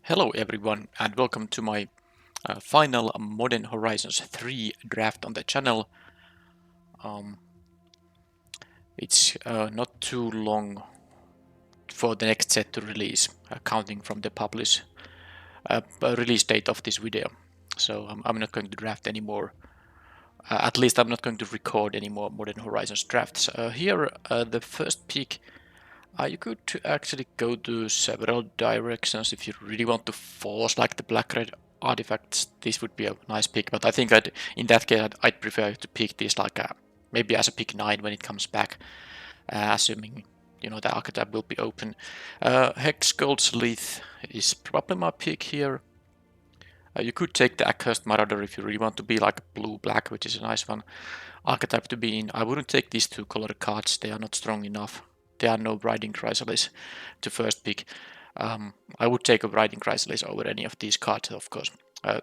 Hello everyone and welcome to my final Modern Horizons 3 draft on the channel. Um, it's not too long for the next set to release, counting from the release date of this video. So I'm not going to draft anymore. At least I'm not going to record any more Modern Horizons drafts. Here, the first pick, you could actually go to several directions if you really want to force like the black-red artifacts. This would be a nice pick, but I think in that case I'd prefer to pick this like maybe as a pick 9 when it comes back, assuming the archetype will be open. Hex Gold Sleuth is probably my pick here. You could take the Accursed Marauder if you really want to be like blue-black, which is a nice one archetype to be in. I wouldn't take these two color cards, they are not strong enough. There are no Riding Chrysalis to first pick. I would take a Riding Chrysalis over any of these cards, of course.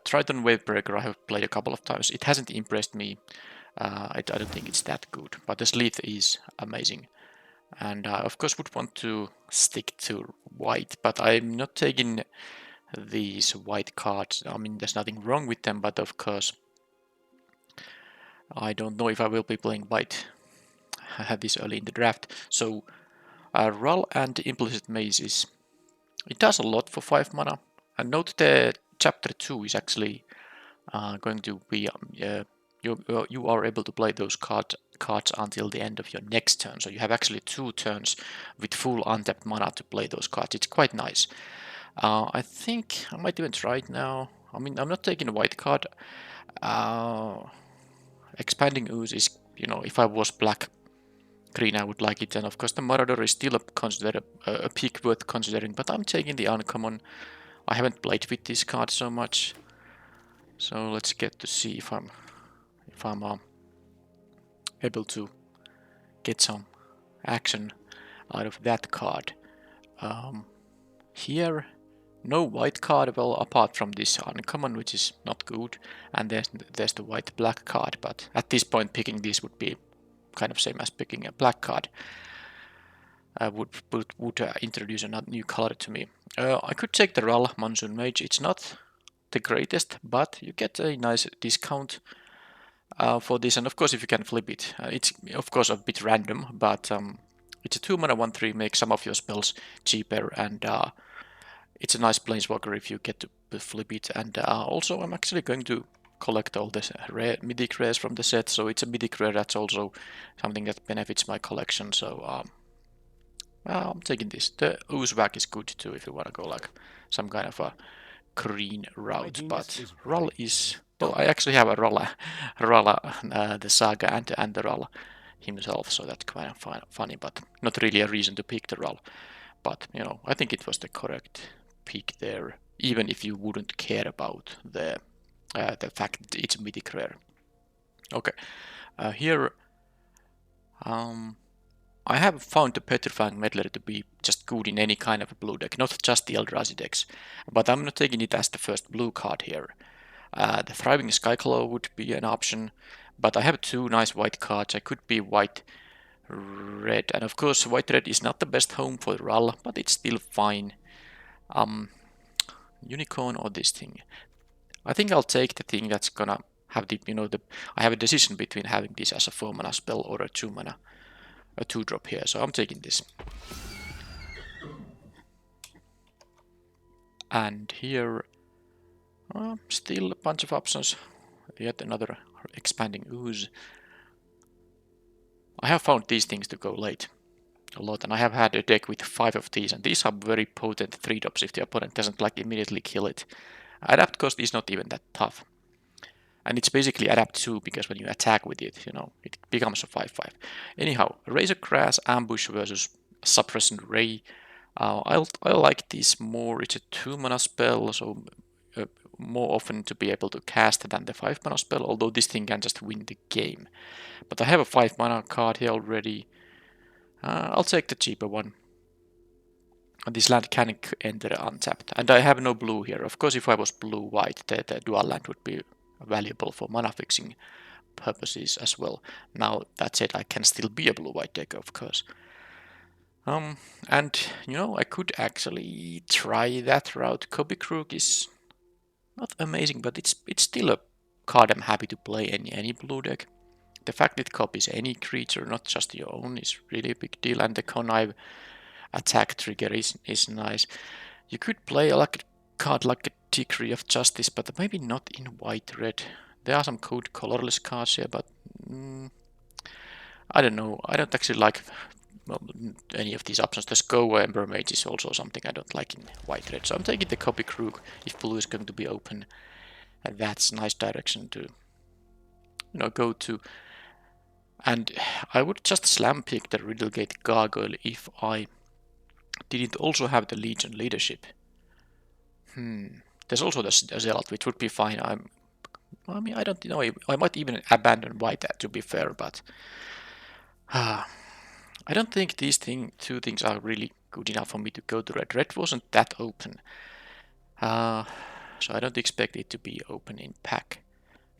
Triton Wavebreaker I have played a couple of times. It hasn't impressed me. I don't think it's that good, but the Sleuth is amazing. And of course would want to stick to white, but I'm not taking these white cards. I mean, there's nothing wrong with them, but of course I don't know if I will be playing white this early in the draft. So Rull and Implicit Maze it does a lot for 5 mana. And note the chapter 2 is actually going to be you are able to play those cards until the end of your next turn. So you have actually 2 turns with full untapped mana to play those cards. It's quite nice. I think I might even try it now. I mean, I'm not taking a white card. Expanding Ooze is, if I was black green I would like it, and of course the Marauder is still a pick worth considering, but I'm taking the uncommon. I haven't played with this card so much, so let's get to see if I'm able to get some action out of that card. Here, no white card, well, apart from this uncommon, which is not good, and there's the white-black card, but at this point picking this would be kind of same as picking a black card. Would introduce a new color to me. I could take the Rull Monsoon Mage. It's not the greatest, but you get a nice discount for this, and of course if you can flip it. It's of course a bit random, but it's a 2 mana 1/3, makes some of your spells cheaper, and it's a nice planeswalker if you get to flip it. And also I'm actually going to collect all the mythic rares from the set, so it's a mythic rare that's also something that benefits my collection. So I'm taking this. The Oozewag is good too if you want to go like some kind of a green route, but Rull is... Well, I actually have a Rulla, the Saga and the Rull himself, so that's kind of funny, but not really a reason to pick the Rull. But, I think it was the correct pick there, even if you wouldn't care about the fact that it's mythic rare. Okay, here I have found the Petrifying Meddler to be just good in any kind of a blue deck, not just the Eldrazi decks, but I'm not taking it as the first blue card here. The Thriving Skyclaw would be an option, but I have 2 nice white cards. I could be white-red, and of course white-red is not the best home for Rull, but it's still fine. Unicorn or this thing? I think I'll take the thing that's gonna have I have a decision between having this as a 4 mana spell or a 2 mana, a 2-drop here, so I'm taking this. And here, still a bunch of options. Yet another Expanding Ooze. I have found these things to go late a lot, and I have had a deck with 5 of these, and these are very potent 3-drops if the opponent doesn't like immediately kill it. Adapt cost is not even that tough. And it's basically adapt 2, because when you attack with it, it becomes a 5/5. Anyhow, Razor Grass Ambush versus Suppressant Ray. I like this more. It's a 2 mana spell, so more often to be able to cast than the 5 mana spell, although this thing can just win the game. But I have a 5 mana card here already. I'll take the cheaper one. This land can enter untapped, and I have no blue here. Of course, if I was blue-white, the dual land would be valuable for mana fixing purposes as well. Now, that said, I can still be a blue-white deck, of course. And you know, I could actually try that route. Copy Crook is not amazing, but it's still a card I'm happy to play in any blue deck. The fact it copies any creature, not just your own, is really a big deal, and the connive attack trigger is nice. You could play like a card like a Decree of Justice, but maybe not in white-red. There are some good colorless cards here, but I don't know. I don't actually like well, any of these options. The Go Ember Mage is also something I don't like in white-red, so I'm taking the Copy Crook if blue is going to be open, and that's a nice direction to go to. And I would just slam pick the Riddlegate Gargoyle if I didn't also have the Legion leadership. There's also the Zealot, which would be fine. I mean, I don't know. I might even abandon white, to be fair, but I don't think these two things are really good enough for me to go to red. Red wasn't that open, so I don't expect it to be open in pack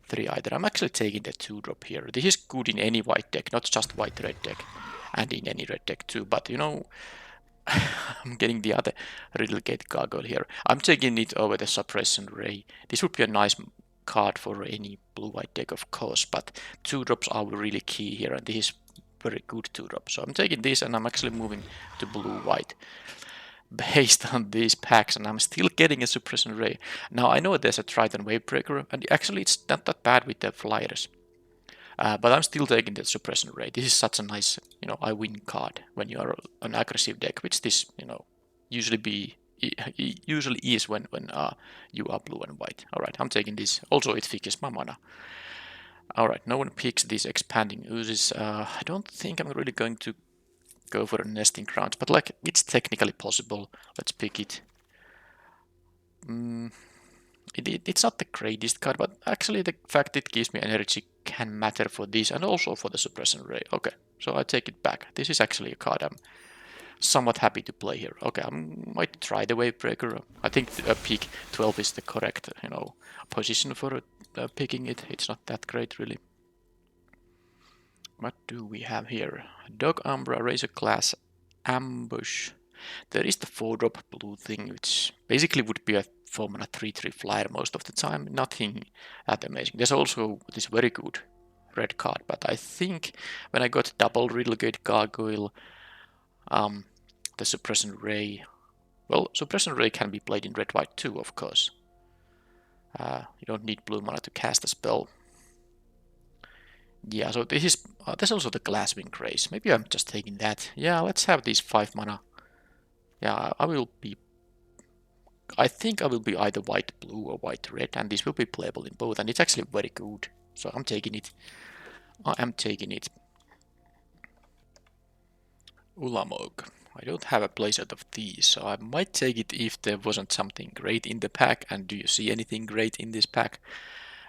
3 either. I'm actually taking the 2-drop here. This is good in any white deck, not just white-red deck, and in any red deck too, but you know, I'm getting the other Riddlegate Gargoyle here. I'm taking it over the Suppression Ray. This would be a nice card for any blue-white deck, of course, but 2-drops are really key here, and this is very good 2-drop. So I'm taking this, and I'm actually moving to blue-white based on these packs, and I'm still getting a Suppression Ray. Now, I know there's a Triton Wavebreaker, and actually it's not that bad with the flyers. But I'm still taking the Suppression Ray. This is such a nice, I win card when you are an aggressive deck, which this, usually is when you are blue and white. All right, I'm taking this. Also, it figures my mana. All right, no one picks these expanding oozes. I don't think I'm really going to go for a nesting grounds, but like it's technically possible. Let's pick it. It's not the greatest card, but actually the fact it gives me energy can matter for this and also for the Suppression Ray. Okay, so I take it back. This is actually a card I'm somewhat happy to play here. Okay, I might try the Wavebreaker. I think peak 12 is the correct, position for picking it. It's not that great, really. What do we have here? Dog Umbra, Razor Class, Ambush. There is the 4-drop blue thing, which basically would be a 4-mana 3/3 flyer most of the time. Nothing that amazing. There's also this very good red card, but I think when I got double Riddlegate Gargoyle, the Suppression Ray. Well, Suppression Ray can be played in red-white too, of course. You don't need blue mana to cast a spell. Yeah, so this is there's also the Glasswing Grace. Maybe I'm just taking that. Yeah, let's have these 5 mana. Yeah, I think I will be either white-blue or white-red, and this will be playable in both, and it's actually very good. So I'm taking it. I am taking it. Ulamog. I don't have a playset of these, so I might take it if there wasn't something great in the pack. And do you see anything great in this pack?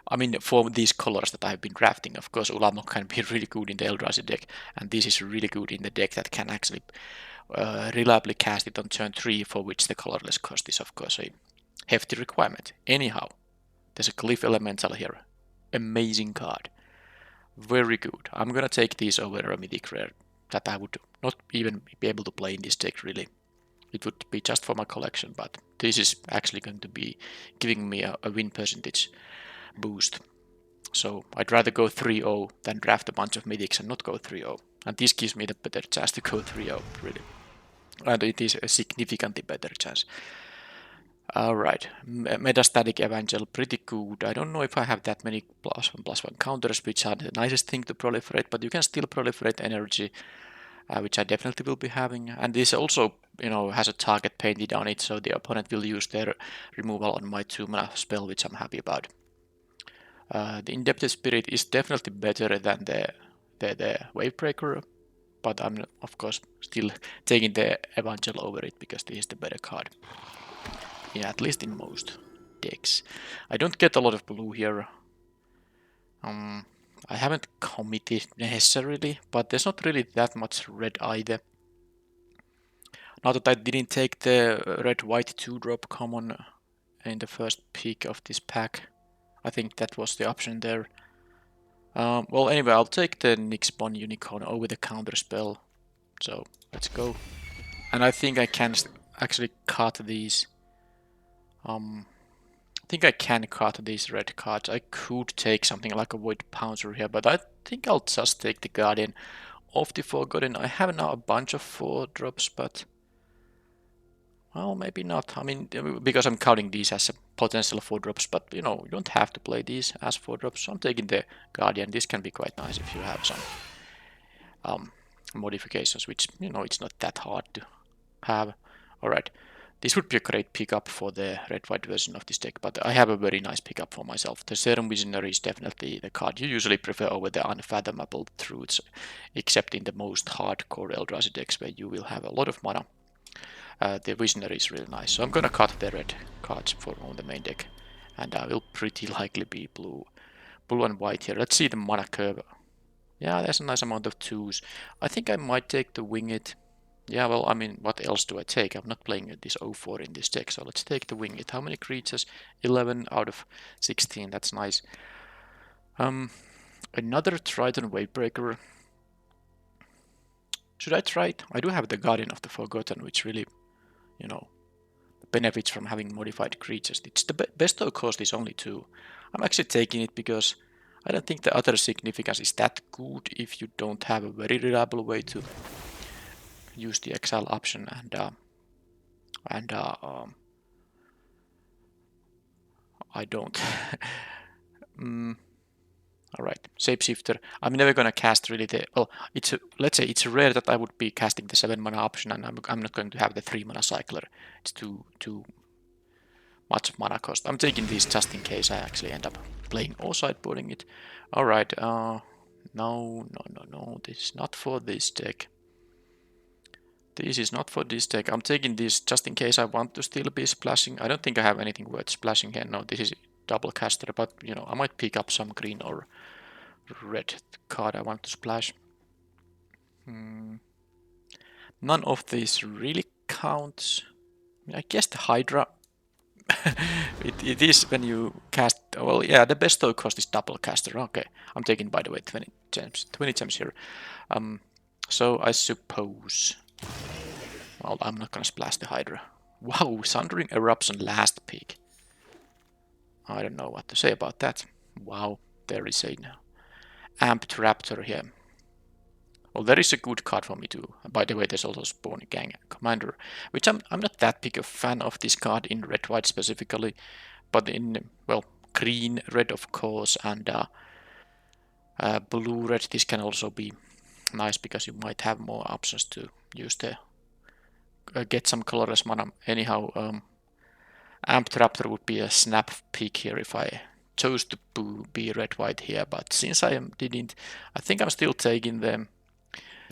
I mean, for these colors that I've been drafting, of course, Ulamog can be really good in the Eldrazi deck, and this is really good in the deck that can actually reliably cast it on turn 3, for which the colorless cost is, of course, a hefty requirement. Anyhow, there's a Glyph Elemental here. Amazing card. Very good. I'm gonna take these over a Mythic Rare that I would not even be able to play in this deck, really. It would be just for my collection, but this is actually going to be giving me a win percentage boost. So I'd rather go 3-0 than draft a bunch of Mythics and not go 3-0. And this gives me the better chance to go 3-0, really. And it is a significantly better chance. Alright, Metastatic Evangel, pretty good. I don't know if I have that many +1/+1 counters, which are the nicest thing to proliferate, but you can still proliferate energy, which I definitely will be having. And this also, has a target painted on it, so the opponent will use their removal on my 2-mana spell, which I'm happy about. The Indebted Spirit is definitely better than the Wavebreaker, but I'm, of course, still taking the Evangel over it because this is the better card. Yeah, at least in most decks. I don't get a lot of blue here. I haven't committed necessarily, but there's not really that much red either. Now that I didn't take the red-white 2-drop common in the first pick of this pack, I think that was the option there. Well, anyway, I'll take the Nyx Bon Unicorn over the counter spell. So, let's go. And I think I can actually cut these. I think I can cut these red cards. I could take something like a Void Pouncer here, but I think I'll just take the Guardian of the Forgotten. I have now a bunch of 4-drops, but well, maybe not. I mean, because I'm counting these as a potential 4-drops, but you know, you don't have to play these as 4-drops. So I'm taking the Guardian. This can be quite nice if you have some modifications, which, you know, it's not that hard to have. Alright, this would be a great pickup for the red-white version of this deck, but I have a very nice pickup for myself. The Serum Visionary is definitely the card you usually prefer over the Unfathomable Truths, except in the most hardcore Eldrazi decks where you will have a lot of mana. The Visionary is really nice, so I'm gonna cut the red cards on the main deck, and I will pretty likely be blue and white here. Let's see the mana curve. Yeah, there's a nice amount of 2s. I think I might take the Winged. Yeah, well, I mean, what else do I take? I'm not playing this 04 in this deck, so let's take the Winged. How many creatures? 11 out of 16, that's nice. Another Triton Wavebreaker. Should I try it? I do have the Guardian of the Forgotten, which really, you know, benefits from having modified creatures. It's the bestow cost is only 2. I'm actually taking it because I don't think the other significance is that good if you don't have a very reliable way to use the exile option, and I don't. Alright, Shapeshifter. I'm never gonna cast really the, well, let's say it's rare that I would be casting the 7 mana option, and I'm not going to have the 3 mana cycler. It's too much mana cost. I'm taking these just in case I actually end up playing or sideboarding it. Alright, no, this is not for this deck. This is not for this deck. I'm taking this just in case I want to still be splashing. I don't think I have anything worth splashing here. No, this is double caster, but you know, I might pick up some green or red card I want to splash. None of these really counts. I mean, I guess the Hydra. it is when you cast. Well, yeah, the bestow cost is double caster. Okay, I'm taking, by the way, 20 gems here. So I suppose. Well, I'm not gonna splash the Hydra. Wow, Sundering Eruption last pick. I don't know what to say about that. Wow, there is a Amped Raptor here. Well, there is a good card for me too. By the way, there's also Spawn Gang Commander, which I'm not that big a fan of this card in red-white specifically, but in, well, green-red of course, and blue-red this can also be nice because you might have more options to use the get some colorless mana. Anyhow, Amped Raptor would be a snap pick here if I chose to be red-white here, but since I didn't, I think I'm still taking them.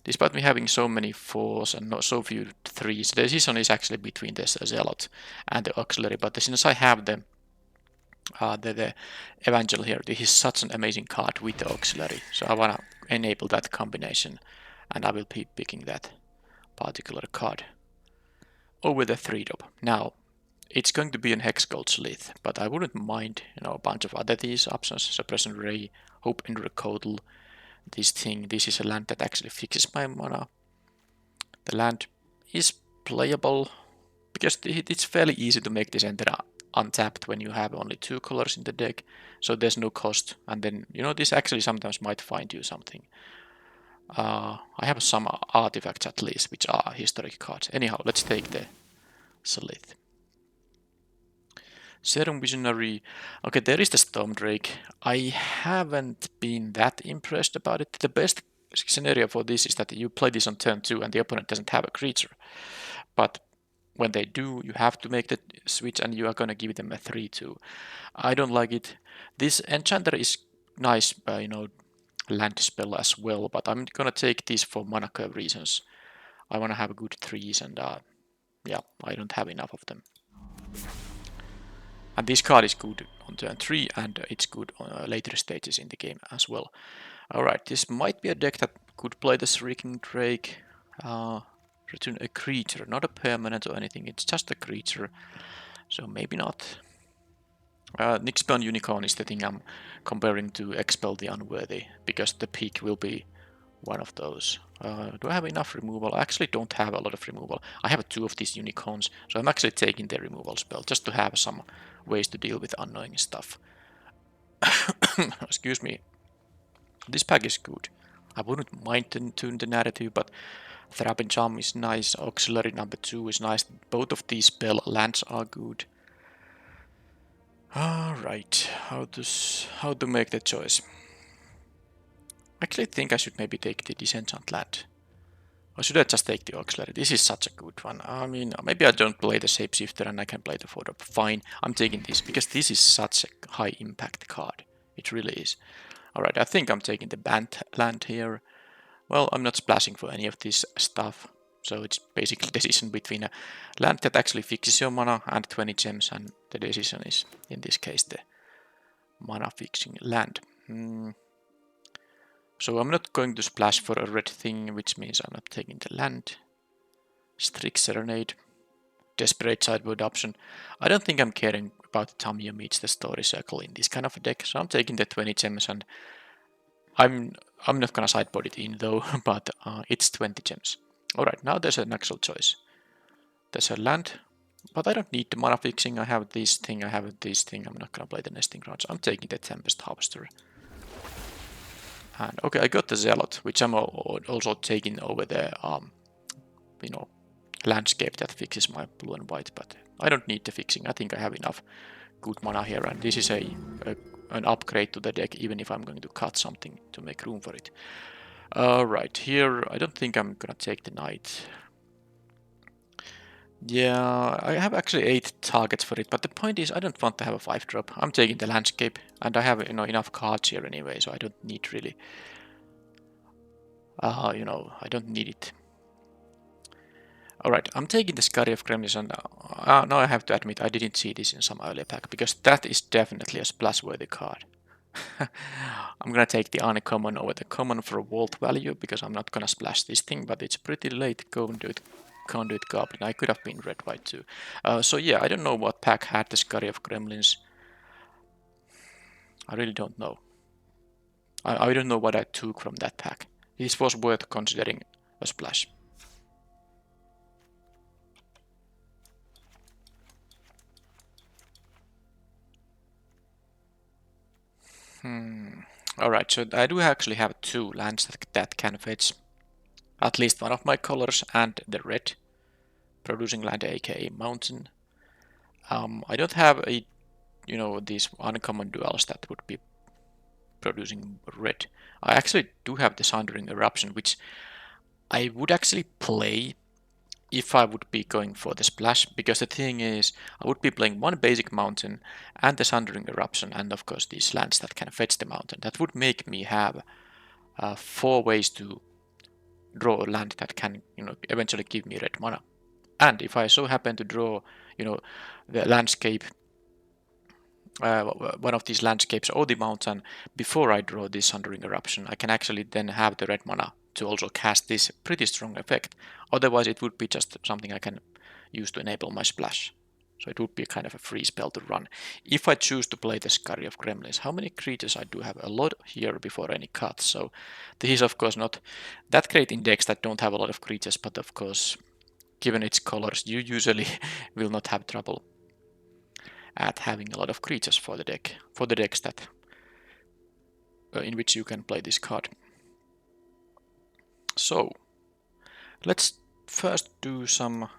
Despite me having so many 4s and so few 3s, the decision is actually between the Zealot and the Auxiliary, but since I have the Evangel here, this is such an amazing card with the Auxiliary, so I want to enable that combination, and I will be picking that particular card over the 3-drop. Now, it's going to be an Hex Gold Slith, but I wouldn't mind, you know, a bunch of other these options: Suppression Ray, Hope Endercoatl. This is a land that actually fixes my mana. The land is playable because it's fairly easy to make this enter untapped when you have only 2 colors in the deck, so there's no cost, and then, you know, this actually sometimes might find you something. I have some artifacts at least, which are historic cards. Anyhow, let's take the Slith. Serum Visionary. Okay, there is the Stormdrake. I haven't been that impressed about it. The best scenario for this is that you play this on turn 2 and the opponent doesn't have a creature. But when they do, you have to make the switch and you are gonna give them a 3-2. I don't like it. This Enchanter is nice, you know, land spell as well, but I'm gonna take this for mana curve reasons. I wanna have good 3s, and yeah, I don't have enough of them. And this card is good on turn 3, and it's good on later stages in the game as well. Alright, this might be a deck that could play the Shrieking Drake. Return a creature, not a permanent or anything, it's just a creature. So maybe not. Nyxbone Unicorn is the thing I'm comparing to Expel the Unworthy, because the peak will be one of those. Do I have enough removal? I actually don't have a lot of removal. I have 2 of these unicorns, so I'm actually taking the removal spell just to have some ways to deal with annoying stuff. Excuse me. This pack is good. I wouldn't mind to tune the narrative, but Thraping Charm is nice, Auxiliary number 2 is nice. Both of these spell lands are good. Alright, how to make the choice? I actually think I should maybe take the Disenchant Land. Or should I just take the Auxiliary? This is such a good one. I mean, maybe I don't play the Shapeshifter and I can play the Photo. Fine, I'm taking this because this is such a high impact card. It really is. Alright, I think I'm taking the Bant Land here. Well, I'm not splashing for any of this stuff. So it's basically a decision between a land that actually fixes your mana and 20 gems, and the decision is, in this case, the mana fixing land. So I'm not going to splash for a red thing, which means I'm not taking the land. Strict Serenade. Desperate Sideboard option. I don't think I'm caring about the Tamiya meets the story circle in this kind of a deck, so I'm taking the 20 gems, and I'm not gonna sideboard it in though, but it's 20 gems. Alright, now there's an actual choice. There's a land, but I don't need the mana fixing. I have this thing, I have this thing. I'm not gonna play the Nesting Grounds. I'm taking the Tempest Harvester. And okay, I got the Zealot, which I'm also taking over the landscape that fixes my blue and white, but I don't need the fixing. I think I have enough good mana here, and this is an upgrade to the deck, even if I'm going to cut something to make room for it. Right, here I don't think I'm gonna take the Knight. Yeah, I have actually 8 targets for it, but the point is I don't want to have a 5-drop. I'm taking the landscape, and I have enough cards here anyway, so I don't need really... I don't need it. Alright, I'm taking the Scurry of Gremlins, and now I have to admit I didn't see this in some earlier pack, because that is definitely a splash-worthy card. I'm gonna take the uncommon over the common for a vault value, because I'm not gonna splash this thing, but it's pretty late. Conduit Goblin. I could have been red-white too. So yeah, I don't know what pack had the Scurry of Gremlins. I really don't know. I don't know what I took from that pack. This was worth considering a splash. Alright, so I do actually have 2 lands that can fetch at least one of my colors and the red producing land, aka mountain. I don't have these uncommon duels that would be producing red. I actually do have the Sundering Eruption, which I would actually play if I would be going for the splash, because the thing is, I would be playing 1 basic mountain and the Sundering Eruption, and of course these lands that can fetch the mountain. That would make me have 4 ways to draw a land that can eventually give me red mana. And if I so happen to draw the landscape, one of these landscapes or the mountain before I draw this Sundering Eruption, I can actually then have the red mana to also cast this pretty strong effect. Otherwise it would be just something I can use to enable my splash. So it would be kind of a free spell to run. If I choose to play the Scurry of Gremlins, how many creatures I do have? A lot here before any cuts. So this is of course not that great in decks that don't have a lot of creatures, but of course, given its colors, you usually will not have trouble at having a lot of creatures for the deck, for the decks that in which you can play this card. So let's first do some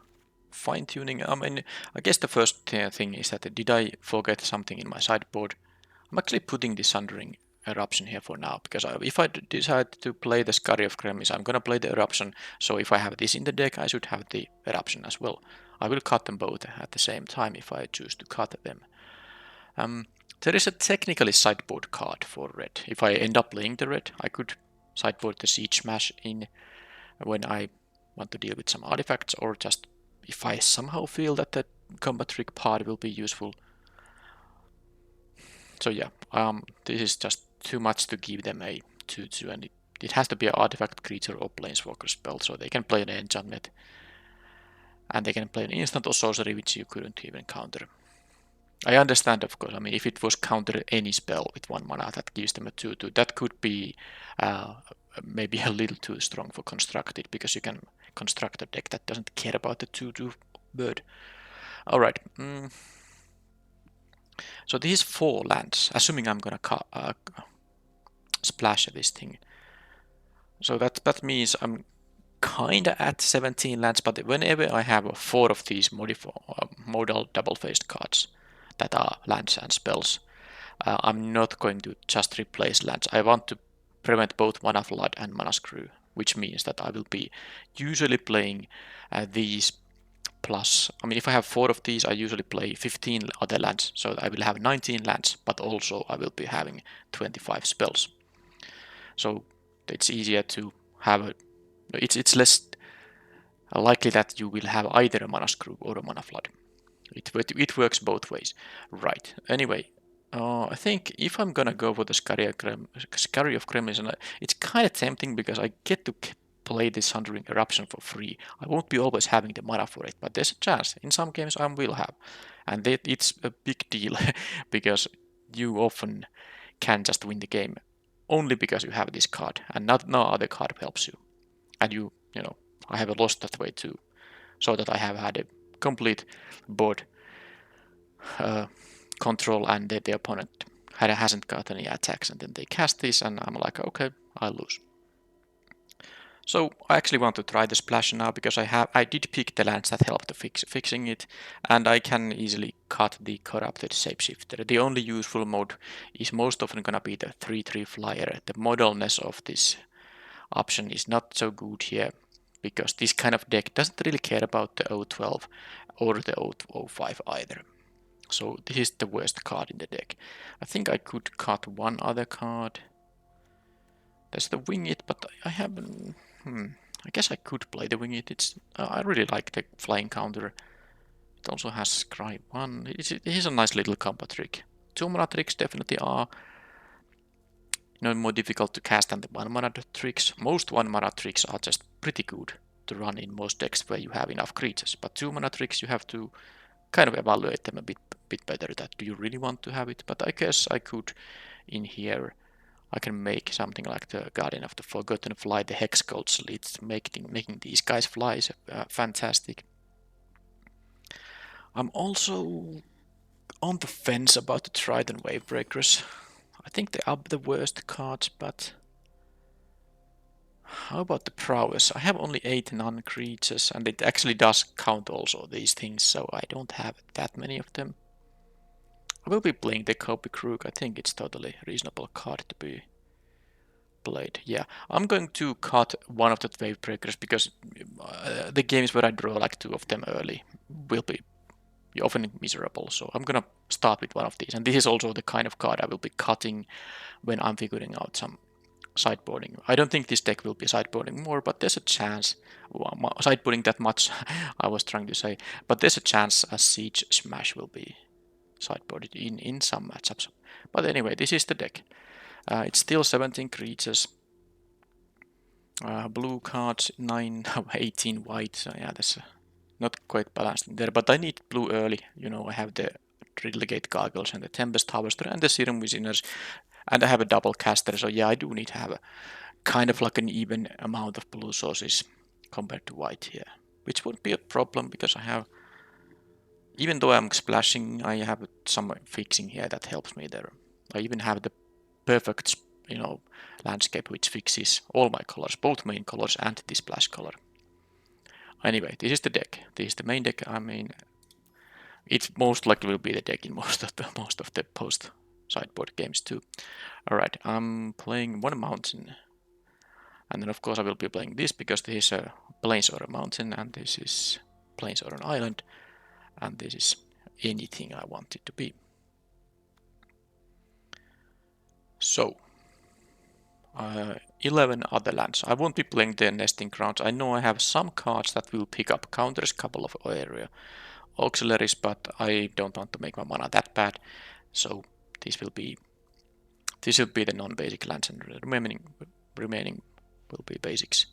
fine-tuning. I mean, I guess the first thing is that did I forget something in my sideboard? I'm actually putting the Sundering Eruption here for now, because if I decide to play the Scurry of Gremlins, I'm gonna play the Eruption, so if I have this in the deck, I should have the Eruption as well. I will cut them both at the same time if I choose to cut them. There is a technically sideboard card for red. If I end up playing the red, I could sideboard the Siege Smash in when I want to deal with some artifacts, or just if I somehow feel that the combat trick part will be useful. So yeah, this is just too much to give them a 2/2, and it has to be an artifact, creature, or planeswalker spell, so they can play an enchantment, and they can play an instant or sorcery which you couldn't even counter. I understand, of course. I mean, if it was counter any spell with 1 mana that gives them a 2/2, that could be maybe a little too strong for constructed, because you can construct a deck that doesn't care about the 2/2 bird. Alright, so these 4 lands, assuming I'm gonna splash this thing. So that means I'm kinda at 17 lands, but whenever I have 4 of these modal double-faced cards that are lands and spells, I'm not going to just replace lands. I want to prevent both Mana Flood and Mana Screw, which means that I will be usually playing these plus, I mean, if I have 4 of these, I usually play 15 other lands, so I will have 19 lands, but also I will be having 25 spells. So it's easier to have it's less likely that you will have either a Mana Screw or a Mana Flood. It works both ways. Right, anyway, I think if I'm gonna go for the Scurry of Crimson, it's kind of tempting because I get to play this Sundering Eruption for free. I won't be always having the mana for it, but there's a chance. In some games I will have. And it's a big deal because you often can just win the game only because you have this card and no other card helps you. And you know, I have lost that way too. So that I have had a complete board control and the opponent hasn't got any attacks, and then they cast this and I'm like, okay, I lose. So I actually want to try the splash now because I did pick the lands that help to fixing it, and I can easily cut the corrupted shapeshifter. The only useful mode is most often gonna be the 3/3 flyer. The modalness of this option is not so good here because this kind of deck doesn't really care about the 012 or the 005 either. So this is the worst card in the deck. I think I could cut one other card. There's the Wing It, but I haven't. I guess I could play the Wing It. I really like the flying counter. It also has Scry 1. It is a nice little combo trick. 2 mana tricks definitely are more difficult to cast than the 1 mana tricks. Most 1 mana tricks are just pretty good to run in most decks where you have enough creatures. But 2 mana tricks you have to kind of evaluate them a bit better. That do you really want to have it? But I guess I could in here. I can make something like the Guardian of the Forgotten fly, the Hex Code Slits, making these guys fly is fantastic. I'm also on the fence about the Trident Wavebreakers. I think they are the worst cards, but how about the Prowess? I have only 8 non-creatures, and it actually does count also these things, so I don't have that many of them. I will be playing the Copy Crook. I think it's totally reasonable card to be played. Yeah, I'm going to cut one of the wave breakers because the games where I draw like 2 of them early will be often miserable. So I'm gonna start with one of these. And this is also the kind of card I will be cutting when I'm figuring out some sideboarding. I don't think this deck will be sideboarding more, but there's a chance. Sideboarding that much, I was trying to say. But there's a chance a Siege Smash will be sideboarded in some matchups. But anyway, this is the deck. It's still 17 creatures. Blue cards, 9, 18 white. So yeah, that's not quite balanced in there. But I need blue early. I have the Relegate Gargles and the Tempest Harvester and the Serum Visioners. And I have a double caster. So yeah, I do need to have a kind of like an even amount of blue sources compared to white here. Which would be a problem because I have, even though I'm splashing, I have some fixing here that helps me there. I even have the perfect, landscape which fixes all my colors, both main colors and the splash color. Anyway, this is the deck. This is the main deck. I mean, it most likely will be the deck in most of the post sideboard games too. All right, I'm playing one mountain, and then of course I will be playing this because this is a plains or a mountain, and this is plains or an island, and this is anything I want it to be. So 11 other lands. I won't be playing the Nesting Grounds. I know I have some cards that will pick up counters, couple of area auxiliaries, but I don't want to make my mana that bad. So this will be the non-basic lands, and remaining will be basics.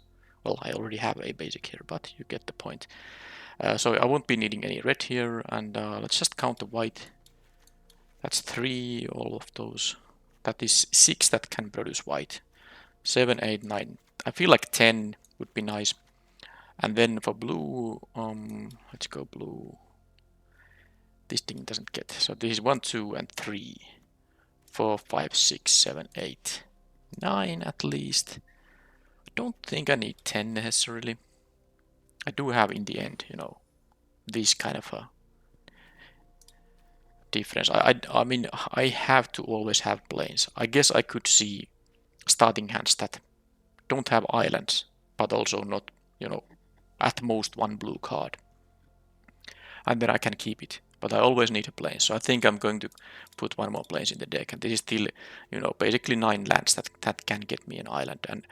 Well, I already have a basic here, but you get the point. So I won't be needing any red here, and let's just count the white. That's 3, all of those. That is 6 that can produce white. 7, 8, 9. I feel like 10 would be nice. And then for blue, let's go blue. This thing doesn't get. So this is 1, 2, and 3. 4, 5, 6, 7, 8, 9 at least. I don't think I need 10 necessarily. I do have in the end, you know, this kind of a difference. I mean, I have to always have planes. I guess I could see starting hands that don't have islands, but also not, you know, at most one blue card. And then I can keep it. But I always need a plane, so I think I'm going to put one more planes in the deck. And this is still, you know, basically 9 lands that can get me an island. And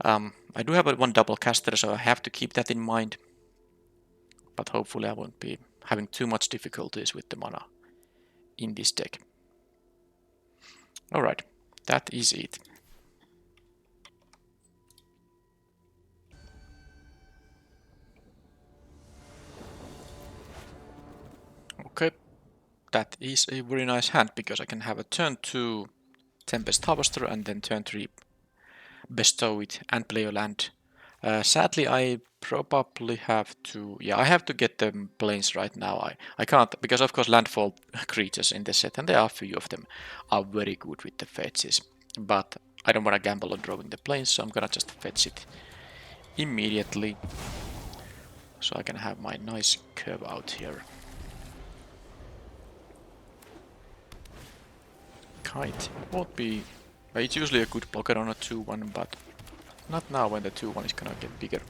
I do have one double caster, so I have to keep that in mind. But hopefully I won't be having too much difficulties with the mana in this deck. Alright, that is it. Okay, that is a very nice hand, because I can have a turn 2 Tempest Harvester and then turn 3 bestow it and play a land. Sadly, I probably have to... Yeah, I have to get the planes right now. I can't, because of course landfall creatures in the set, and there are a few of them, are very good with the fetches. But I don't want to gamble on drawing the planes, so I'm gonna just fetch it immediately. So I can have my nice curve out here. Kite won't be... It's usually a good blocker on a 2-1, but not now when the 2-1 is gonna get bigger.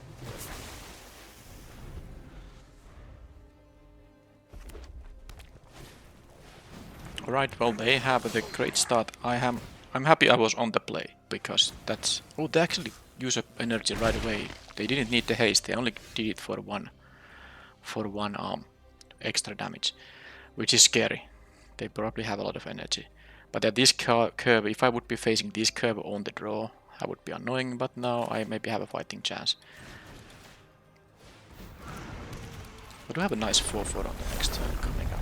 Alright, well they have the great start. I'm happy I was on the play, because that's... Oh, they actually use up energy right away. They didn't need the haste, they only did it for one extra damage, which is scary. They probably have a lot of energy. But at this curve, if I would be facing this curve on the draw, that would be annoying, but now I maybe have a fighting chance. I do have a nice 4-4 on the next turn coming up.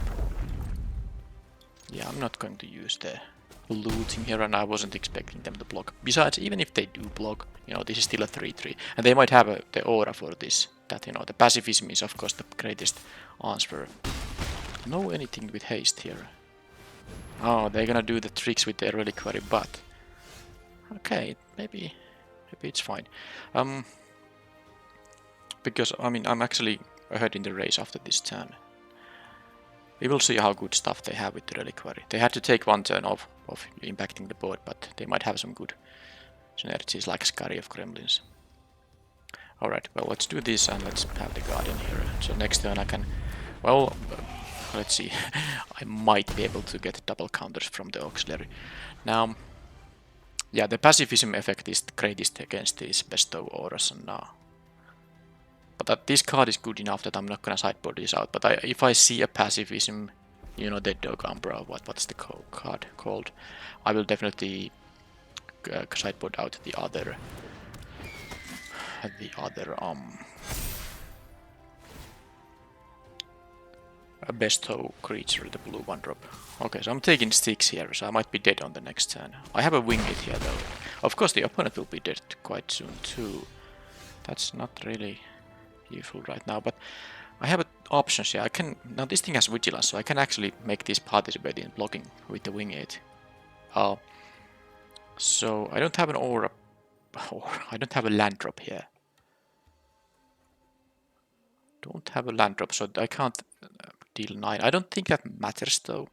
Yeah, I'm not going to use the looting here, and I wasn't expecting them to block. Besides, even if they do block, you know, this is still a 3-3. And they might have the aura for this, that, you know, the pacifism is of course the greatest answer. No anything with haste here. Oh, they're gonna do the tricks with their reliquary, but... Okay, maybe it's fine. Because, I mean, I'm actually ahead in the race after this turn. We will see how good stuff they have with the reliquary. They had to take one turn off of impacting the board, but they might have some good synergies like Scurry of Gremlins. Alright, well, let's do this and let's have the Guardian here. So next turn I can... Well, let's see. I might be able to get double counters from the auxiliary. Now, yeah, the pacifism effect is the greatest against these bestow auras, and but this card is good enough that I'm not gonna sideboard this out. But if I see a pacifism, you know, Dead Dog Umbra, what's the card called, I will definitely sideboard out the other a bestow creature, the blue 1-drop. Okay, so I'm taking 6 here, so I might be dead on the next turn. I have a wing it here though. Of course the opponent will be dead quite soon too. That's not really useful right now, but I have options here. I can... Now this thing has vigilance, so I can actually make this participate in blocking with the wing 8. So I don't have an aura... I don't have a land drop here. Don't have a land drop, so I can't deal 9. I don't think that matters though.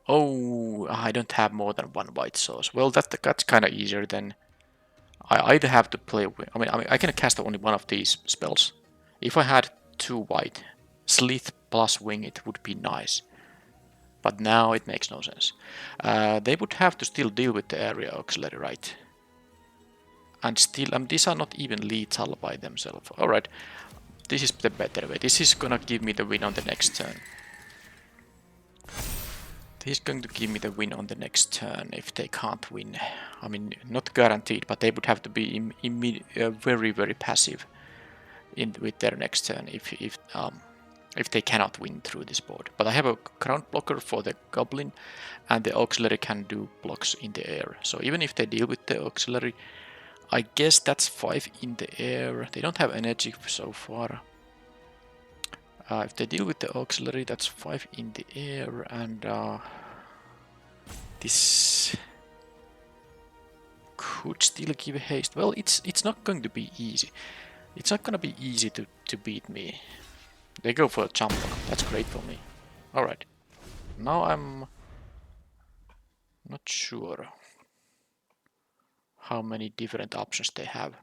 Oh, I don't have more than one white source. Well, that's kind of easier then. I either have to play... I mean, I can cast only one of these spells. If I had 2 white, Slith plus Wing it would be nice. But now it makes no sense. They would have to still deal with the area auxiliary, right? And still, these are not even lethal by themselves. Alright, this is the better way. This is gonna give me the win on the next turn. He's going to give me the win on the next turn if they can't win. I mean, not guaranteed, but they would have to be very, very passive with their next turn. if they cannot win through this board. But I have a ground blocker for the goblin, and the auxiliary can do blocks in the air. So even if they deal with the auxiliary, I guess that's 5 in the air. They don't have energy so far. If they deal with the auxiliary, that's 5 in the air, and this could still give haste. Well, it's not going to be easy. It's not going to be easy to beat me. They go for a jump block. That's great for me. Alright. Now I'm not sure how many different options they have.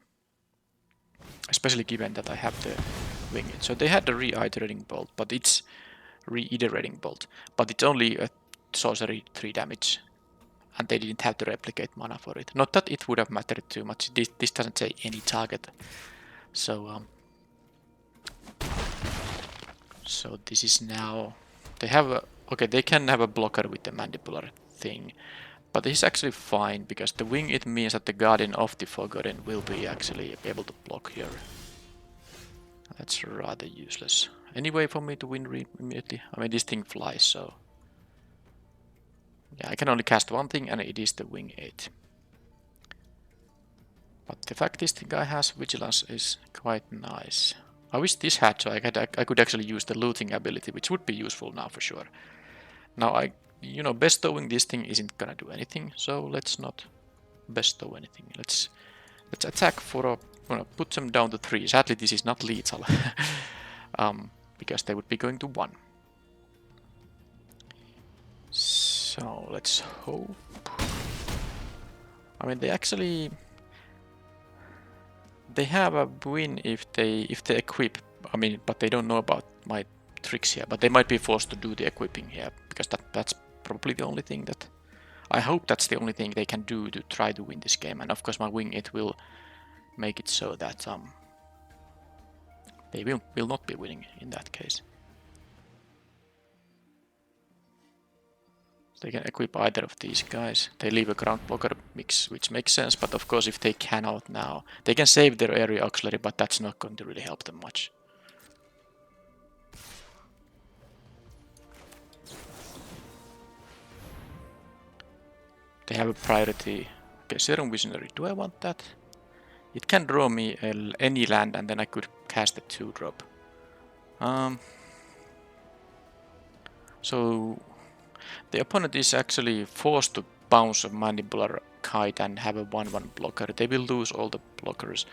Especially given that I have the wing. So they had the reiterating bolt, but it's reiterating bolt. But it's only a sorcery 3 damage. And they didn't have to replicate mana for it. Not that it would have mattered too much. This doesn't say any target. So so this is now... They have a... Okay, they can have a blocker with the mandibular thing. But this is actually fine, because the wing, it means that the Guardian of the Forgotten will be actually able to block here. That's rather useless. Any way for me to win immediately? I mean, this thing flies, so... Yeah, I can only cast one thing, and it is the wing 8. But the fact this guy has vigilance is quite nice. I wish this had, so I could actually use the looting ability, which would be useful now for sure. Now you know, bestowing this thing isn't gonna do anything, so let's not bestow anything. Let's attack for a... put them down to 3. Sadly, this is not lethal, because they would be going to 1. So let's hope. I mean, they have a win if they equip. I mean, but they don't know about my tricks here. But they might be forced to do the equipping here, because that's probably the only thing that... I hope that's the only thing they can do to try to win this game. And of course my wing, it will make it so that they will not be winning in that case. They can equip either of these guys. They leave a ground blocker mix, which makes sense, but of course if they cannot now, they can save their area auxiliary, but that's not going to really help them much. They have a priority. Okay, Serum Visionary. Do I want that? It can draw me any land, and then I could cast a 2-drop. So the opponent is actually forced to bounce a Mandibular Kite and have a 1/1 blocker. They will lose all the blockers.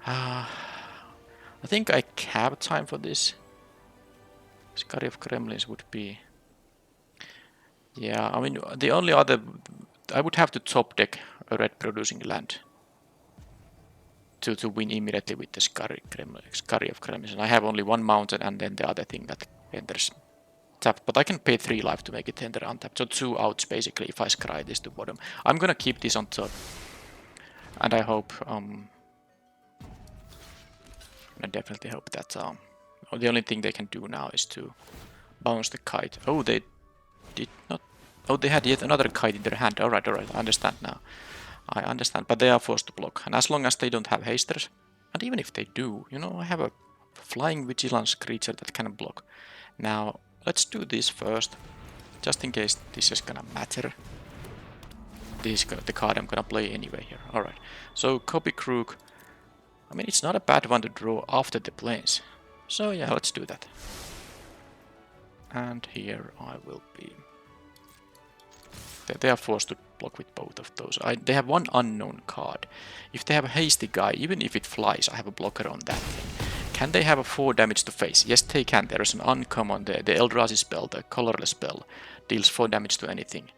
I think I have time for this. Scurry of Gremlins would be... Yeah, I mean, the only other... I would have to top deck a red producing land to win immediately with the Scurry of Gremlins. And I have only 1 mountain and then the other thing that enters tap. But I can pay 3 life to make it enter untapped. So 2 outs basically if I scry this to bottom. I'm gonna keep this on top. And I hope... I definitely hope that... the only thing they can do now is to bounce the kite. Oh, they did not... Oh, they had yet another kite in their hand. Alright, I understand now. I understand, but they are forced to block. And as long as they don't have hasters, and even if they do, you know, I have a flying vigilance creature that can block. Now, let's do this first, just in case this is gonna matter. This is the card I'm gonna play anyway here. Alright, so Copy Crook. I mean, it's not a bad one to draw after the planes. So yeah, let's do that. And here I will be... They are forced to block with both of those. They have 1 unknown card. If they have a hasty guy, even if it flies, I have a blocker on that thing. Can they have a 4 damage to face? Yes, they can. There is an uncommon, the Eldrazi spell, the colorless spell, deals 4 damage to anything.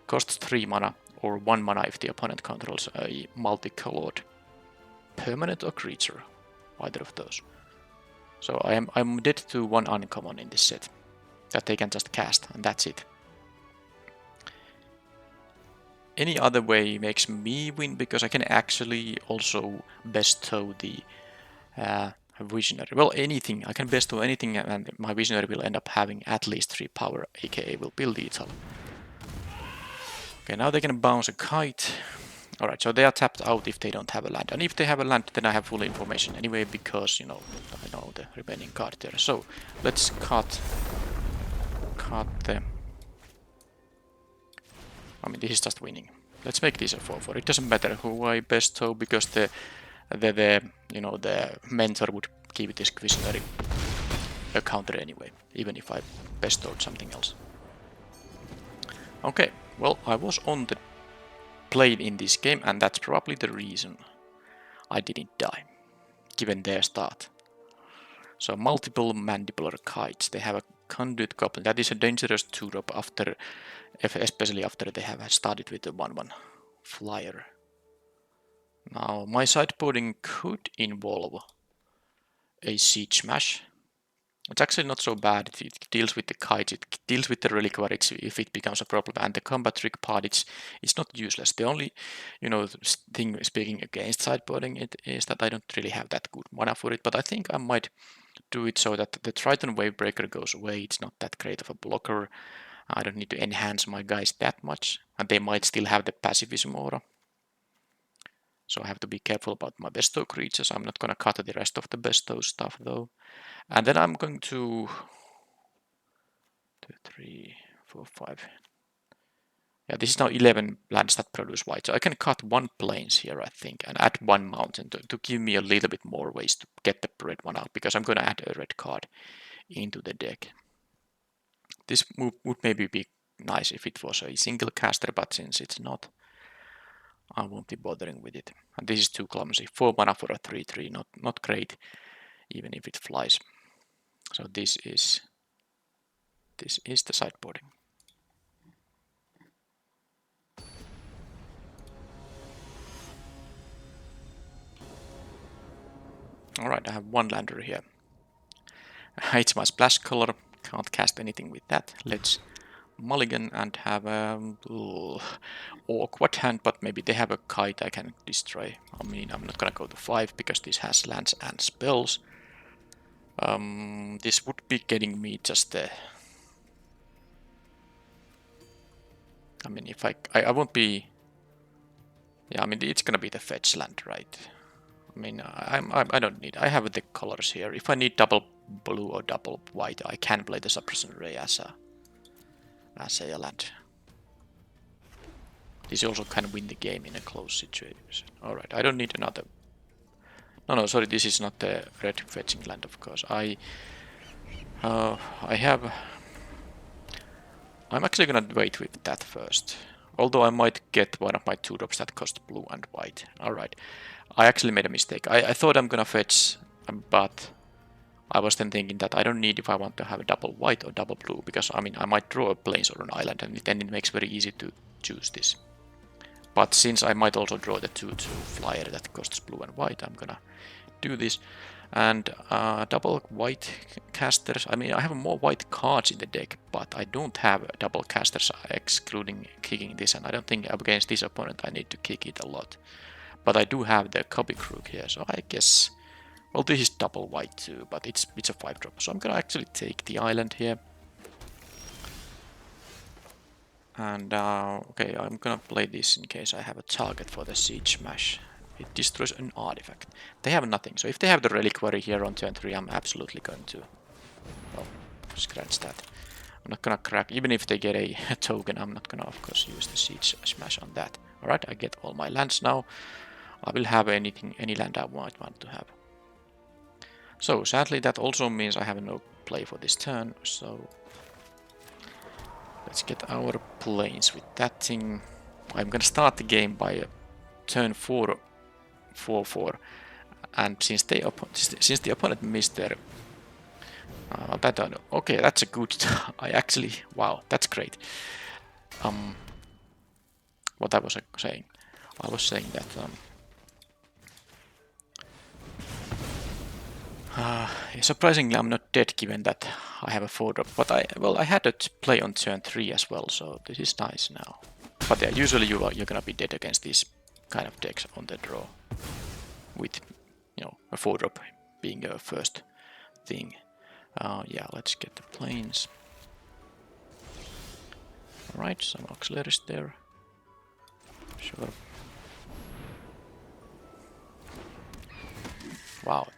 Costs 3 mana, or 1 mana if the opponent controls a multicolored permanent or creature. Either of those. So I'm dead to 1 uncommon in this set that they can just cast, and that's it. Any other way makes me win, because I can actually also bestow the Visionary. Well, anything. I can bestow anything, and my Visionary will end up having at least 3 power, aka will be lethal. Okay, now they can bounce a kite. Alright, so they are tapped out if they don't have a land. And if they have a land, then I have full information anyway, because, you know, I know the remaining card there. So, let's cut the... I mean, this is just winning. Let's make this a 4-4. It doesn't matter who I bestow, because the you know, the mentor would give this Quisenary a counter anyway, even if I bestowed something else. Okay, well, I was on the plane in this game, and that's probably the reason I didn't die, given their start. So multiple mandibular kites. They have a conduit goblin. That is a dangerous 2-drop after, especially after they have started with the 1/1 flyer. Now my sideboarding could involve a siege smash. It's actually not so bad. It deals with the kites, it deals with the reliquary if it becomes a problem, and the combat trick part, it's not useless. The only, you know, thing speaking against sideboarding it is that I don't really have that good mana for it, but I think I might do it so that the Triton Wavebreaker goes away. It's not that great of a blocker. I don't need to enhance my guys that much, and they might still have the pacifism aura. So I have to be careful about my bestow creatures. I'm not gonna cut the rest of the bestow stuff though. And then I'm going to 2, 3, 4, 5. Yeah, this is now 11 lands that produce white. So I can cut 1 plains here, I think, and add 1 mountain to give me a little bit more ways to get the red one out, because I'm going to add a red card into the deck. This move would maybe be nice if it was a single caster, but since it's not, I won't be bothering with it. And this is too clumsy. 4 mana for a 3/3, not great, even if it flies. So this is the sideboarding. Alright, I have 1 lander here. It's my splash color, can't cast anything with that. Let's mulligan and have awkward hand, but maybe they have a kite I can destroy. I mean, I'm not gonna go to 5 because this has lands and spells. This would be getting me just the... I mean, if I won't be... Yeah, I mean, it's gonna be the fetch land, right? I mean, I don't need... I have the colors here. If I need double blue or double white, I can play the Suppression Ray as a land. This also can win the game in a close situation. Alright, I don't need another... No, sorry, this is not the red fetching land, of course. I have... I'm actually gonna wait with that first. Although I might get one of my 2-drops that cost blue and white. Alright, I actually made a mistake. I thought I'm gonna fetch, but I was then thinking that I don't need if I want to have a double white or double blue, because I mean I might draw a plains or an island, and then it makes very easy to choose this. But since I might also draw the 2/2 flyer that costs blue and white, I'm gonna do this. And double white casters, I mean I have more white cards in the deck, but I don't have double casters excluding kicking this, and I don't think against this opponent I need to kick it a lot. But I do have the copy crook here, so I guess... Well, this is double white too, but it's a 5-drop, so I'm gonna actually take the island here. And okay, I'm gonna play this in case I have a target for the siege smash. It destroys an artifact. They have nothing, so if they have the reliquary here on turn 3, I'm absolutely going to... Well, scratch that. I'm not gonna crack, even if they get a token, I'm not gonna, of course, use the siege smash on that. Alright, I get all my lands now. I will have any land I might want to have. So, sadly, that also means I have no play for this turn, so... Let's get our planes with that thing. I'm gonna start the game by turn 4/4, and since the opponent missed their... okay, that's a good... I actually... Wow, that's great. What I was saying? I was saying that... surprisingly, I'm not dead given that I have a 4-drop, but I had a play on turn 3 as well, so this is nice now. But yeah, usually you're gonna be dead against these kind of decks on the draw, with, you know, a 4-drop being your first thing. Yeah, let's get the planes. Alright, some auxiliaries there. Sure. Wow.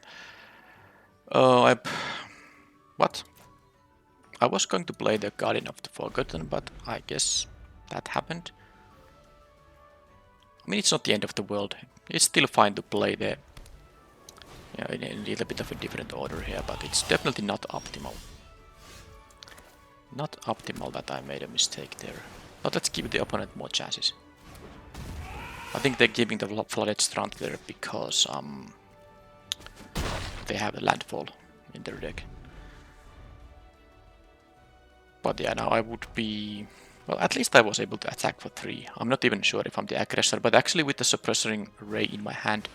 What? I was going to play the Guardian of the Forgotten, but I guess that happened. I mean, it's not the end of the world. It's still fine to play the, in a little bit of a different order here, but it's definitely not optimal. Not optimal that I made a mistake there. But let's give the opponent more chances. I think they're giving the Flooded Strand there because they have a landfall in their deck. But yeah, now I would be... Well, at least I was able to attack for 3. I'm not even sure if I'm the aggressor, but actually with the suppressoring ray in my hand,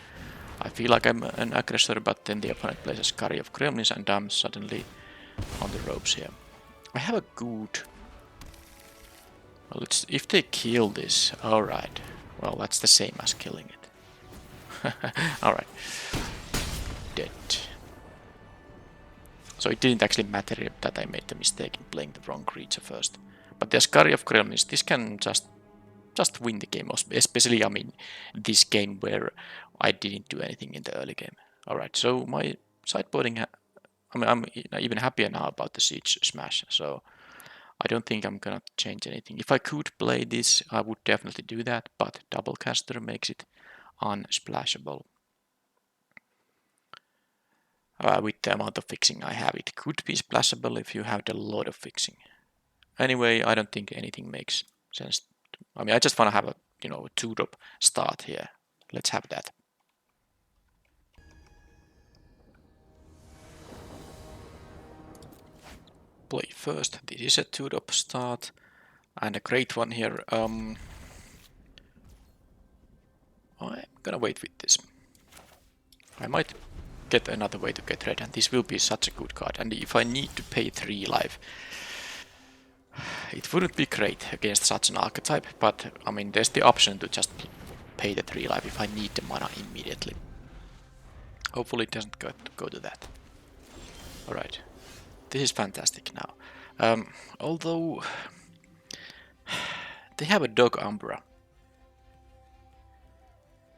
I feel like I'm an aggressor, but then the opponent plays a Scurry of Gremlins and I'm suddenly on the ropes here. I have a good... Well, if they kill this, alright. Well, that's the same as killing it. Alright. Dead. So it didn't actually matter that I made the mistake in playing the wrong creature first. But the Scurry of Gremlins, this can just win the game, especially, I mean, this game where I didn't do anything in the early game. Alright, so my sideboarding, I'm even happier now about the Siege Smash, so I don't think I'm gonna change anything. If I could play this, I would definitely do that, but Doublecaster makes it unsplashable. With the amount of fixing I have, it could be splashable if you have a lot of fixing. Anyway, I don't think anything makes sense. I mean, I just want to have a, a 2-drop start here. Let's have that. Play first. This is a 2-drop start. And a great one here. I'm gonna wait with this. I might get another way to get red, and this will be such a good card. And if I need to pay 3 life, it wouldn't be great against such an archetype, but I mean, there's the option to just pay the 3 life if I need the mana immediately. Hopefully it doesn't go to that. Alright, this is fantastic now. Although they have a Dog Umbra.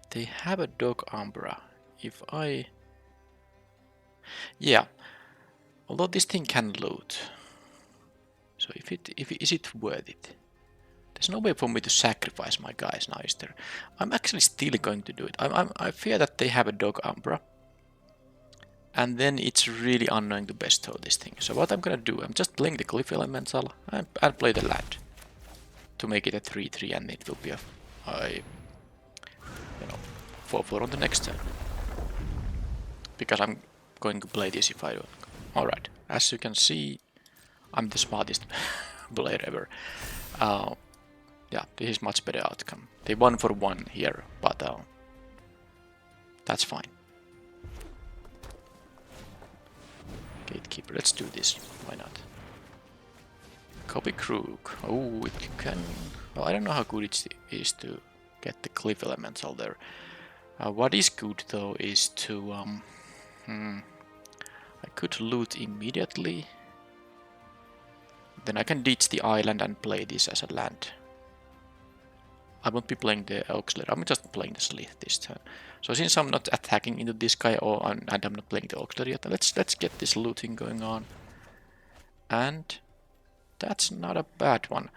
They have a Dog Umbra. If I... Yeah. Although this thing can loot. So is it worth it? There's no way for me to sacrifice my guys now, is there? I'm actually still going to do it. I fear that they have a Dog Umbra. And then it's really annoying to bestow this thing. So what I'm gonna do, I'm just playing the Glyph Elemental and I'll play the land. To make it a 3-3, and it will be a 4-4 on the next turn. Because I'm going to play this if I don't. Alright, as you can see, I'm the smartest player ever. Yeah, this is much better outcome. They won for 1 here, but that's fine. Gatekeeper, let's do this. Why not? Copy Crook. Oh, it can... Well, I don't know how good it is to get the Glyph Elemental there. What is good though is to... I could loot immediately. Then I can ditch the island and play this as a land. I won't be playing the Auxiliary, I'm just playing the Slith this turn. So since I'm not attacking into this guy and I'm not playing the Auxiliary yet, let's get this looting going on. And that's not a bad one.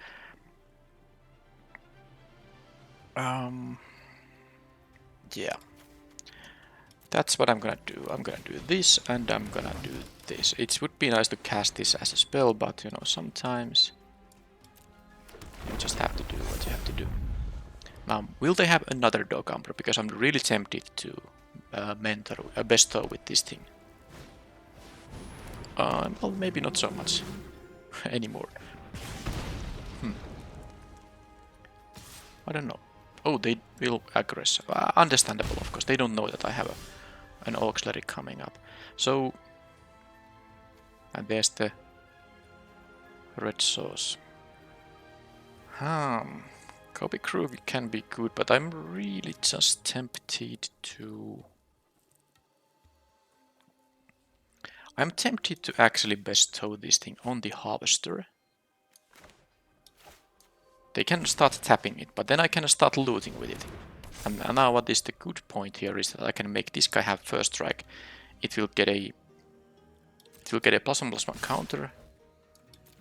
Yeah. That's what I'm gonna do. I'm gonna do this and I'm gonna do this. It would be nice to cast this as a spell, but sometimes you just have to do what you have to do. Now, will they have another Dog Umbra? Because I'm really tempted to bestow with this thing. Well, maybe not so much anymore. I don't know. Oh, they will aggress. Understandable, of course. They don't know that I have an Auxiliary coming up. So, and there's the red sauce. Copy Crook can be good, but I'm really just tempted to... I'm tempted to actually bestow this thing on the Harvester. They can start tapping it, but then I can start looting with it. And now what is the good point here is that I can make this guy have first strike. It will get a +1/+1 counter,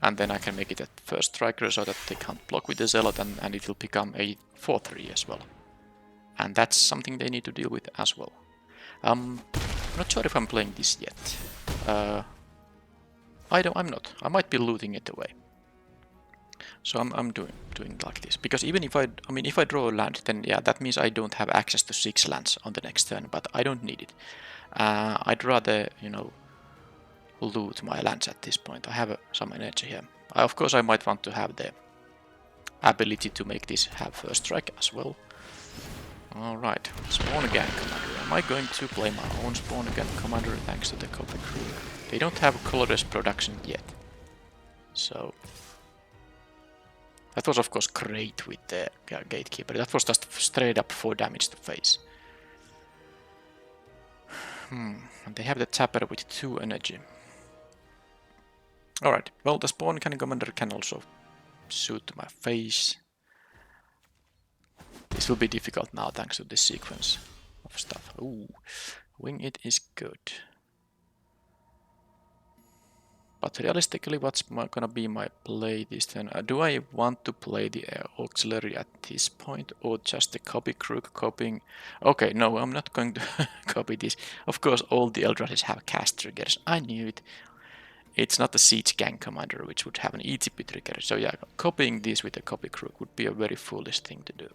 and then I can make it a first striker so that they can't block with the Zealot, and it will become a 4/3 as well. And that's something they need to deal with as well. I'm not sure if I'm playing this yet. I'm not. I might be looting it away. So I'm doing like this, because even if if I draw a land, then yeah, that means I don't have access to 6 lands on the next turn, but I don't need it. I'd rather, loot my lands at this point. I have some energy here. Of course, I might want to have the ability to make this have first strike as well. Alright, Spawn Gang Commander. Am I going to play my own Spawn Gang Commander thanks to the Copy Crew? They don't have colorless production yet. So that was of course great with the Gatekeeper. That was just straight up 4 damage to face. And they have the Tapper with 2 energy. Alright, well, the Spawn Cannon Commander can also shoot to my face. This will be difficult now thanks to this sequence of stuff. Ooh, Wing It is good. But realistically, what's gonna be my play this turn? Do I want to play the auxiliary at this point, or just the copy crook copying? Okay, no, I'm not going to copy this. Of course, all the Eldrashes have cast triggers. I knew it. It's not the Siege Gang Commander, which would have an ETP trigger. So yeah, copying this with a copy crook would be a very foolish thing to do.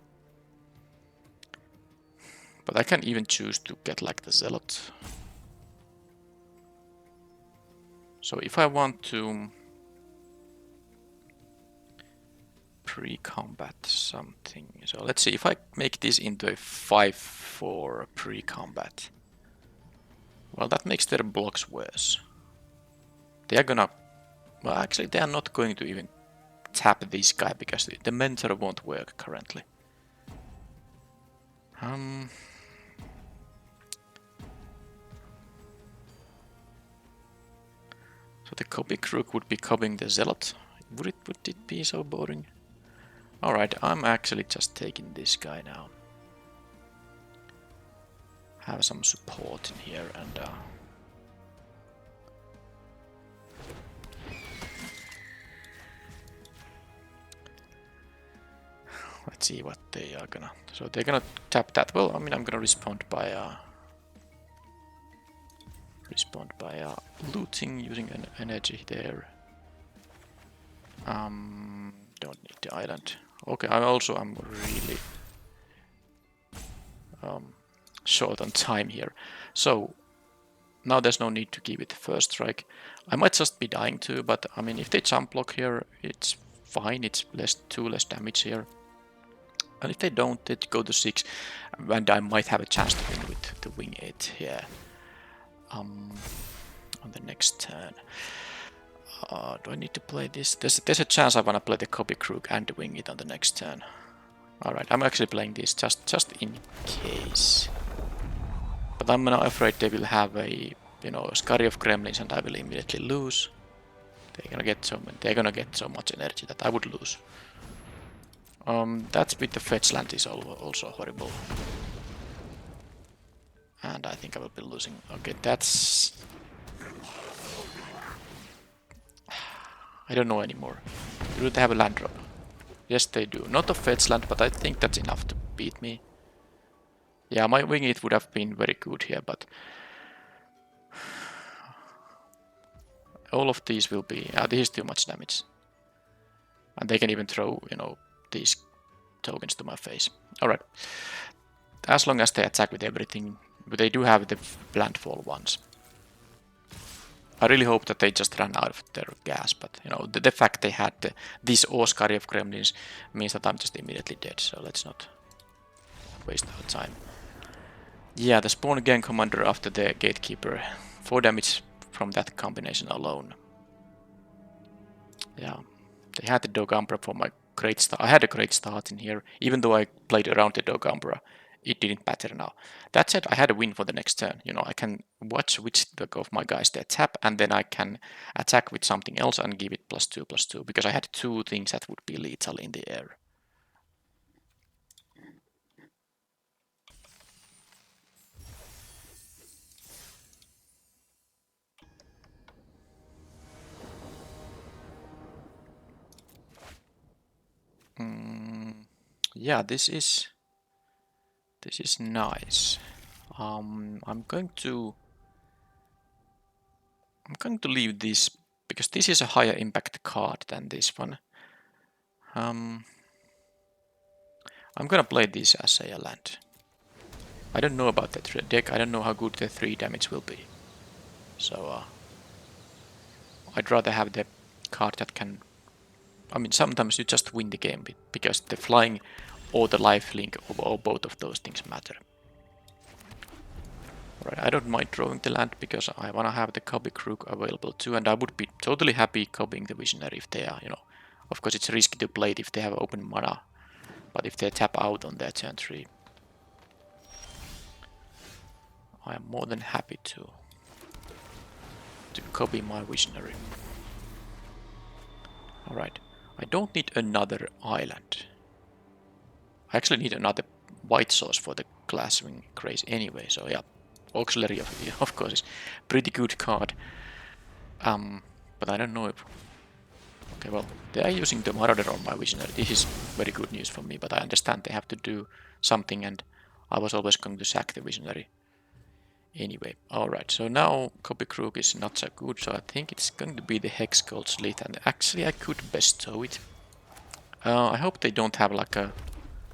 But I can even choose to get like the Zealot. So if I want to pre-combat something, so let's see, if I make this into a 5/4 pre-combat, well, that makes their blocks worse. They are gonna, well, actually they are not going to even tap this guy because the mentor won't work currently. So the copy crook would be copying the Zealot. Would it be so boring? Alright, I'm actually just taking this guy now. Have some support in here and let's see what they are gonna. So they're gonna tap that. Well, I'm gonna respond by looting using an energy there. Don't need the island. Okay, I'm really short on time here. So now there's no need to give it the first strike. I might just be dying too, but if they jump block here, it's fine. It's 2 less damage here. And if they don't, they go to 6, and I might have a chance to win with the Wing 8 here on the next turn. Do I need to play this? There's a chance I want to play the Copy Crook and the Wing It on the next turn. Alright, I'm actually playing this just in case. But I'm now afraid they will have a Scurry of Gremlins and I will immediately lose. They're gonna get so much energy that I would lose. That's with the fetch land is also horrible. And I think I will be losing. Okay, that's... I don't know anymore. Do they have a land drop? Yes, they do. Not a fetch land, but I think that's enough to beat me. Yeah, my Wing It would have been very good here, but... all of these will be... this is too much damage. And they can even throw, these tokens to my face. Alright. As long as they attack with everything, but they do have the landfall ones. I really hope that they just ran out of their gas, but the fact they had this or Scurry of Gremlins means that I'm just immediately dead, so let's not waste our time. Yeah, the Spawn Gang Commander after the Gatekeeper. 4 damage from that combination alone. Yeah, they had the Dog Umbra for my great start. I had a great start in here, even though I played around the Dog Umbra. It didn't matter now. That said, I had a win for the next turn. I can watch which of my guys they tap, and then I can attack with something else and give it +2/+2, because I had 2 things that would be lethal in the air. Yeah, this is nice. I'm going to leave this because this is a higher impact card than this one. I'm gonna play this as a land. I don't know about that red deck. I don't know how good the 3 damage will be. So I'd rather have the card that can. I mean, sometimes you just win the game because the flying or the life link or both of those things matter. Right, I don't mind drawing the land because I wanna have the copy crook available too, and I would be totally happy copying the visionary if they are, Of course, it's risky to play it if they have open mana, but if they tap out on their turn 3, I am more than happy to copy my visionary. Alright, I don't need another island. I actually need another white source for the glasswing craze anyway, so yeah. Auxiliary of course is pretty good card. But I don't know if... Okay, well, they are using the Marauder on my visionary. This is very good news for me, but I understand they have to do something, and I was always going to sack the visionary. Anyway, alright, so now Copy Crook is not so good, so I think it's going to be the Hex Gold Slit, and actually I could bestow it. I hope they don't have like a...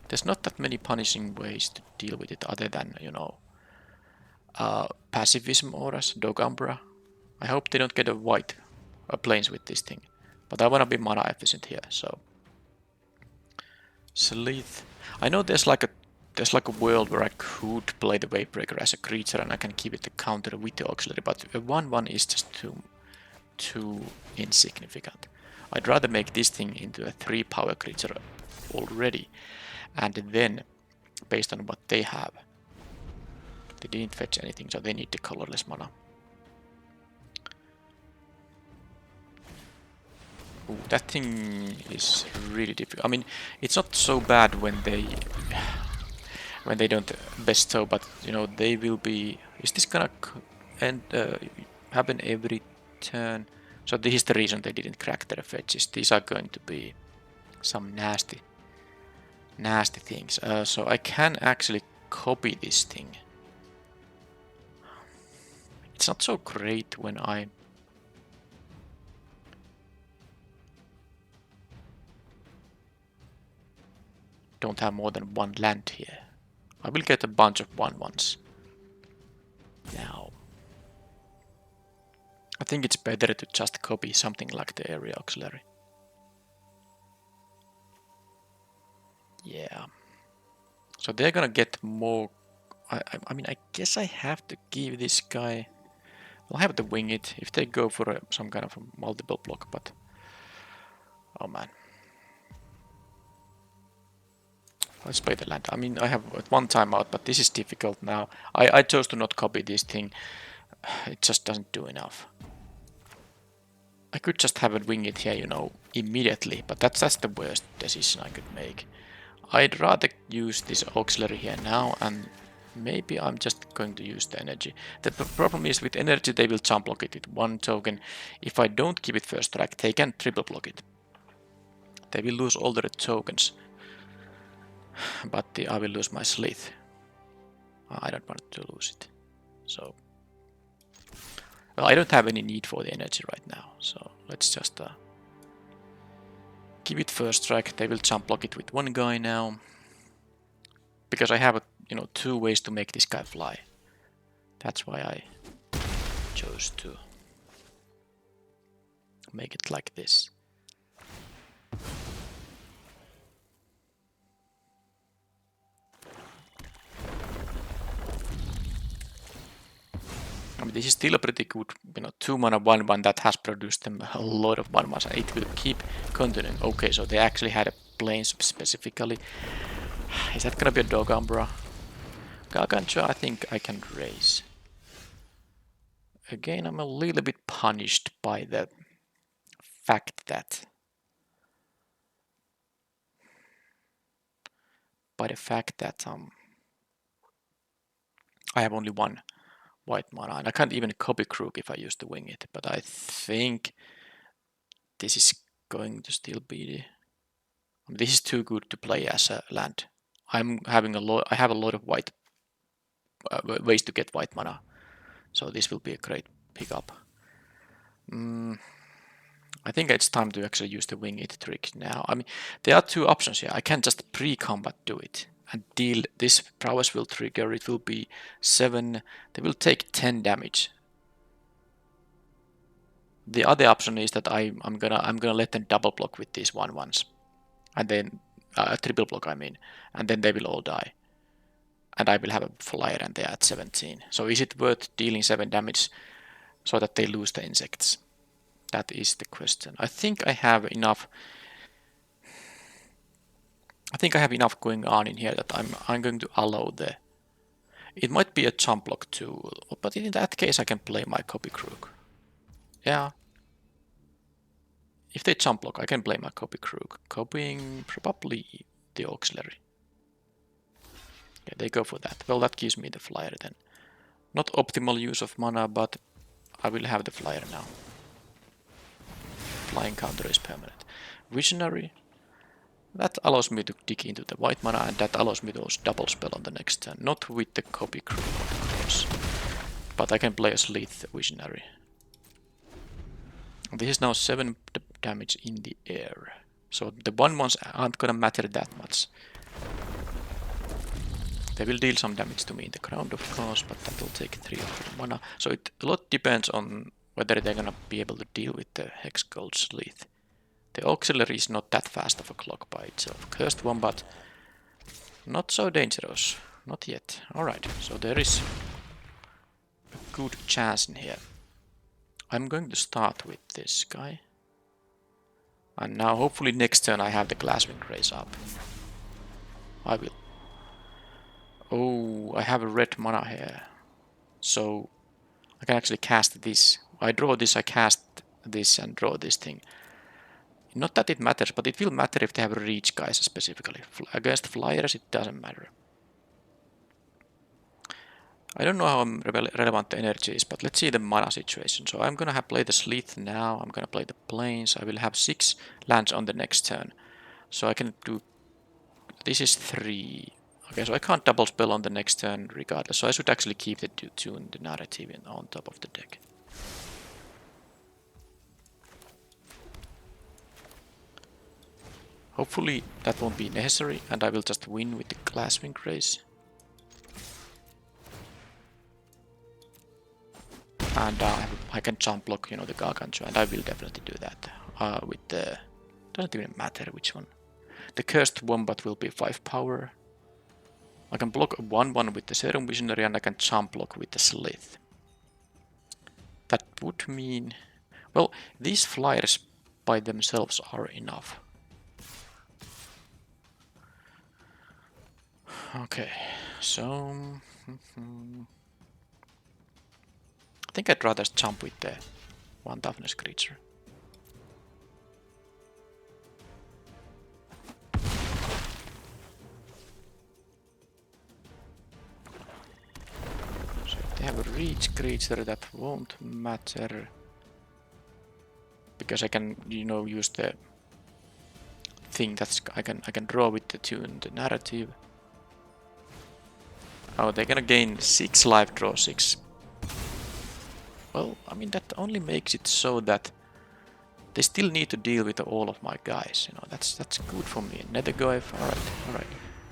There's not that many punishing ways to deal with it other than, Pacifism Auras, Dog Umbra. I hope they don't get a white planes with this thing. But I wanna be mana efficient here, so... Sleuth. I know there's like a world where I could play the Wavebreaker as a creature and I can keep it the counter with the auxiliary, but a 1/1 is just too insignificant. I'd rather make this thing into a 3 power creature already, and then, based on what they have, they didn't fetch anything, so they need the colorless mana. Ooh, that thing is really difficult. I mean, it's not so bad when they don't bestow, but they will be. Is this gonna happen every turn? So this is the reason they didn't crack their fetches. These are going to be some nasty things. So I can actually copy this thing. It's not so great when I don't have more than 1 land here. I will get a bunch of 1/1s. Now, I think it's better to just copy something like the area auxiliary. Yeah. So they're gonna get more... I mean, I guess I have to give this guy... I'll have to wing it if they go for some kind of a multiple block, but... Oh man. Let's play the land. I mean, I have 1 timeout, but this is difficult now. I chose to not copy this thing. It just doesn't do enough. I could just have it wing it here, immediately, but that's the worst decision I could make. I'd rather use this auxiliary here now, and maybe I'm just going to use the energy. The problem is with energy they will jump block it with 1 token. If I don't give it first strike, they can triple block it. They will lose all their tokens, but I will lose my Slith. I don't want to lose it. So, well, I don't have any need for the energy right now, so let's just give it first strike. They will jump block it with 1 guy now, because I have 2 ways to make this guy fly. That's why I chose to make it like this. I mean, this is still a pretty good, 2 mana 1/1 that has produced them a lot of 1/1s, and it will keep continuing. Okay, so they actually had a planes specifically. Is that gonna be a Dog Umbra? Gargantua, I think I can raise. Again, I'm a little bit punished by the fact that I have only 1 white mana, and I can't even copy Crook if I use to wing it, but I think this is going to still be This is too good to play as a land. I have a lot of white ways to get white mana, so this will be a great pickup. I think it's time to actually use the wing it trick now. I mean, there are two options here. I can just pre-combat do it and deal this prowess will trigger. It will be 7. They will take 10 damage. The other option is that I'm gonna let them double block with these 1/1s, and then triple block I mean, and then they will all die. And I will have a flyer and they're at 17. So is it worth dealing 7 damage so that they lose the insects? That is the question. I think I have enough. I think I have enough going on in here that I'm going to allow the. It might be a jump block too, but in that case I can play my copy crook. Yeah. If they jump block, I can play my copy crook, copying probably the auxiliary. Yeah, they go for that. Well, that gives me the flyer then. Not optimal use of mana, but I will have the flyer now. Flying counter is permanent. Visionary. That allows me to dig into the white mana, and that allows me to double spell on the next turn. Not with the copy crew, of course. But I can play a Sleuth Visionary. This is now 7 damage in the air. So the 1/1s aren't gonna matter that much. They will deal some damage to me in the ground, of course, but that will take 3 of the mana. So a lot depends on whether they're gonna be able to deal with the Hex Gold Sleuth. The auxiliary is not that fast of a clock by itself. Cursed Wombat, not so dangerous. Not yet. Alright, so there is a good chance in here. I'm going to start with this guy. And now hopefully next turn I have the Glasswing Rays up. I will. Oh, I have a red mana here. So I can actually cast this. I draw this, I cast this and draw this thing. Not that it matters, but it will matter if they have reach guys specifically. Against flyers it doesn't matter. I don't know how relevant the energy is, but let's see the mana situation. So I'm gonna play the Sleuth now, I'm gonna play the Plains, I will have 6 lands on the next turn. So I can do... This is 3. Okay, so I can't double spell on the next turn regardless, so I should actually keep the tune, the narrative on top of the deck. Hopefully that won't be necessary, and I will just win with the Glasswing Rays. And I can jump block, you know, the Gargantua, and I will definitely do that. With the... Doesn't even matter which one. The Cursed Wombat will be 5 power. I can block a 1/1 with the Serum Visionary, and I can jump block with the Sleuth. That would mean... Well, these flyers by themselves are enough. Okay, so... I think I'd rather jump with the 1 toughness creature. So if they have a reach creature, that won't matter. Because I can, you know, use the thing that's I can draw with the tune, the narrative. Oh, they're gonna gain 6 life, draw 6. Well, I mean that only makes it so that they still need to deal with all of my guys. You know, that's good for me. Nethergoyf, alright.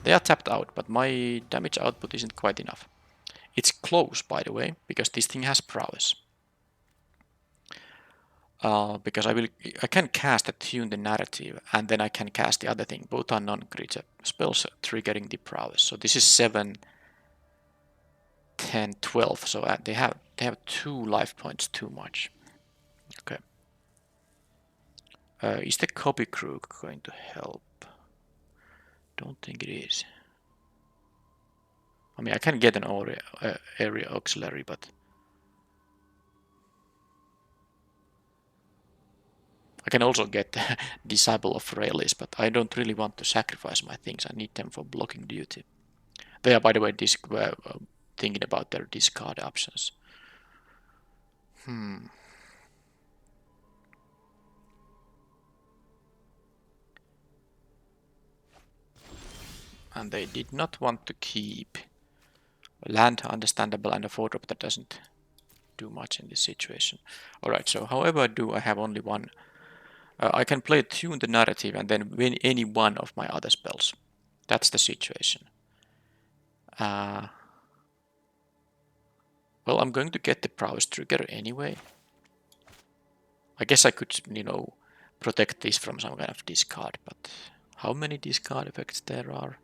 They are tapped out, but my damage output isn't quite enough. It's close, by the way, because this thing has prowess. Because I can cast a tune the narrative, and then I can cast the other thing. Both are non-creature spells triggering the prowess. So this is 7, 10, 12. So they have 2 life points too much. Okay. Is the copy crew going to help? Don't think it is. I mean, I can get an area auxiliary, but I can also get Disciple of Rayleigh, but I don't really want to sacrifice my things. I need them for blocking duty. They are, by the way, thinking about their discard options. And they did not want to keep land, understandable, and a 4-drop that doesn't do much in this situation. Alright, so however I do, I have only one. I can tune the narrative and then win any one of my other spells. That's the situation. Well, I'm going to get the prowess trigger anyway. I guess I could, you know, protect this from some kind of discard, but how many discard effects there are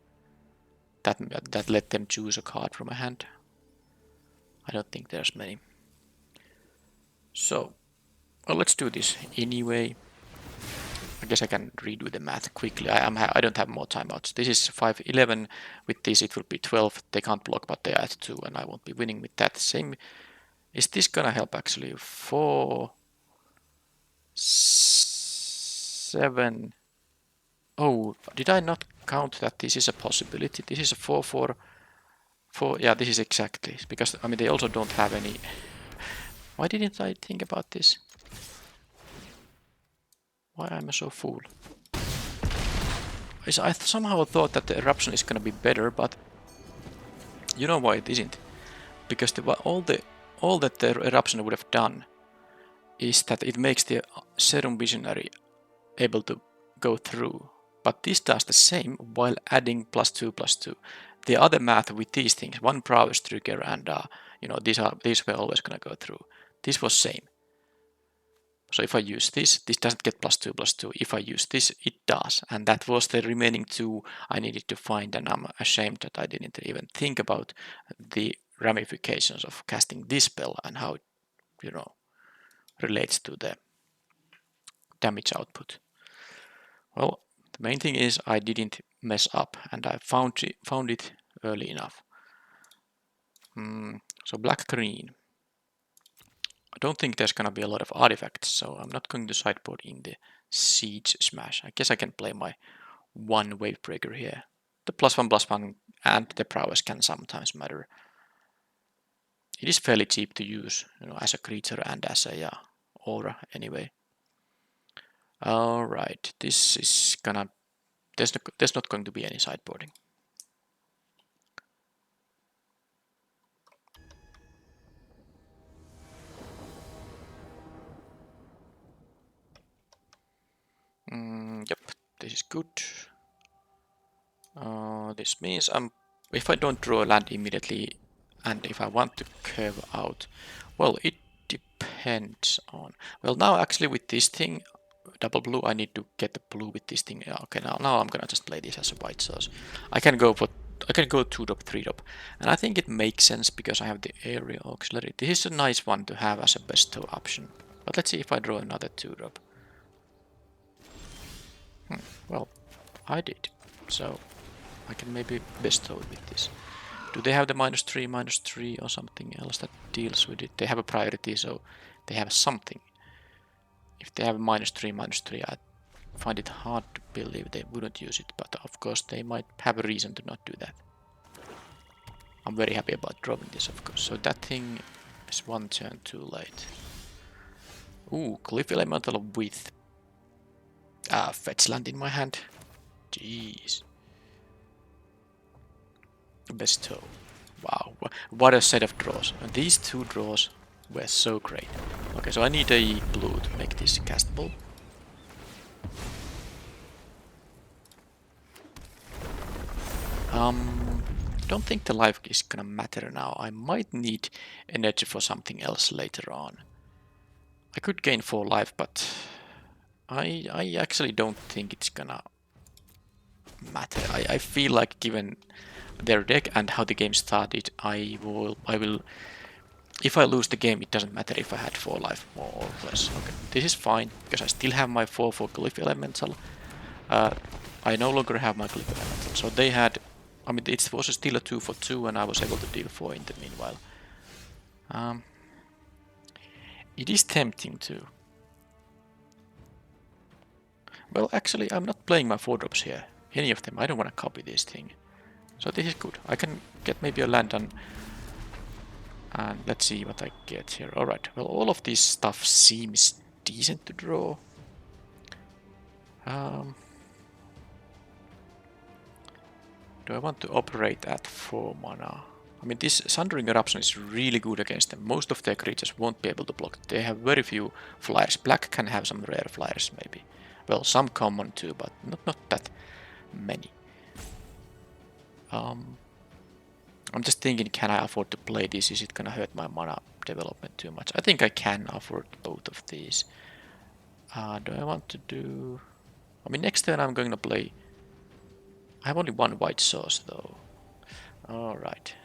that let them choose a card from a hand? I don't think there's many. So, well, let's do this anyway. I guess I can redo the math quickly. I don't have more timeouts. This is 5-11. With this, it will be 12. They can't block, but they add 2, and I won't be winning with that. Same. Is this gonna help actually? 4, 7. Oh, did I not count that this is a possibility? This is a 4, 4, 4. Yeah, this is exactly because I mean they also don't have any. Why didn't I think about this? Why am I so fool? I somehow thought that the eruption is gonna be better, but you know why it isn't? Because all that the eruption would have done is that it makes the serum visionary able to go through. But this does the same while adding +2/+2. The other math with these things, one prowess trigger and you know these were always gonna go through. This was same. So if I use this doesn't get +2/+2. If I use this, it does. And that was the remaining 2 I needed to find, and I'm ashamed that I didn't even think about the ramifications of casting this spell and how it, you know, relates to the damage output. Well, the main thing is I didn't mess up, and I found it early enough. So black-green. I don't think there's gonna be a lot of artifacts, so I'm not going to sideboard in the Siege Smash. I guess I can play my one Wavebreaker here. The +1/+1 and the prowess can sometimes matter. It is fairly cheap to use, you know, as a creature and as a aura anyway. Alright, this is gonna... There's not going to be any sideboarding. Yep, this is good. This means if I don't draw a land immediately, and if I want to curve out, well, it depends on. Well, now actually with this thing, double blue, I need to get the blue with this thing. Yeah, okay, now I'm gonna just play this as a white source. I can go 2-drop, 3-drop, and I think it makes sense because I have the area auxiliary. This is a nice one to have as a bestow option. But let's see if I draw another 2-drop. Well, I did, so I can maybe bestow with this. Do they have the -3/-3 or something else that deals with it? They have a priority, so they have something. If they have a -3/-3, I find it hard to believe they wouldn't use it, but of course they might have a reason to not do that. I'm very happy about drawing this, of course. So that thing is 1 turn too late. Ooh, Cliff Elemental with fetch land in my hand. Jeez. Bestow. Wow, what a set of draws. And these 2 draws were so great. Okay, so I need a blue to make this castable. Don't think the life is gonna matter now. I might need energy for something else later on. I could gain 4 life, but I actually don't think it's gonna matter. I feel like given their deck and how the game started, I will if I lose the game, it doesn't matter if I had 4 life more or less. Okay, this is fine because I still have my 4 for Glyph Elemental. I no longer have my Glyph Elemental, so they had. I mean, it was still a 2 for 2, and I was able to deal 4 in the meanwhile. It is tempting to. Well, actually, I'm not playing my 4-drops here. Any of them. I don't want to copy this thing. So this is good. I can get maybe a land on. And let's see what I get here. Alright, well, all of this stuff seems decent to draw. Do I want to operate at 4 mana? I mean, this Sundering Eruption is really good against them. Most of their creatures won't be able to block it. They have very few flyers. Black can have some rare flyers, maybe. Well, some common too, but not that many. I'm just thinking, can I afford to play this? Is it gonna hurt my mana development too much? I think I can afford both of these. Do I want to do... I mean, next turn I'm going to play... I have only one white source, though. Alright.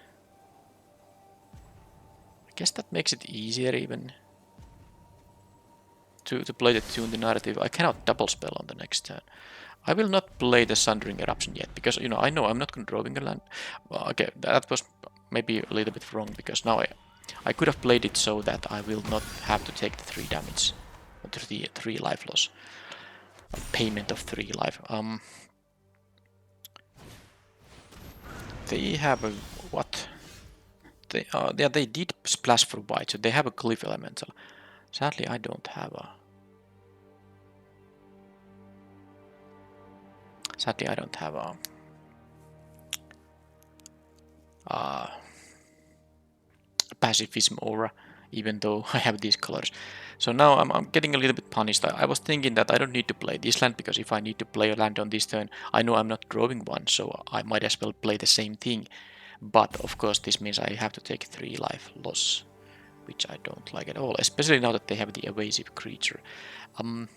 I guess that makes it easier, even, to play the Tune the Narrative. I cannot double spell on the next turn. I will not play the Sundering Eruption yet, because, you know, I know I'm not controlling a land. Well, okay, that was maybe a little bit wrong, because now I could have played it so that I will not have to take the 3 damage, or the 3 life loss. A payment of 3 life. They have a... what? They did splash for white, so they have a Glyph Elemental. Sadly, I don't have a... Sadly, I don't have a... Pacifism aura, even though I have these colors. So now I'm getting a little bit punished. I was thinking that I don't need to play this land, because if I need to play a land on this turn, I know I'm not drawing one, so I might as well play the same thing. But of course this means I have to take 3 life loss, which I don't like at all, especially now that they have the evasive creature. I'm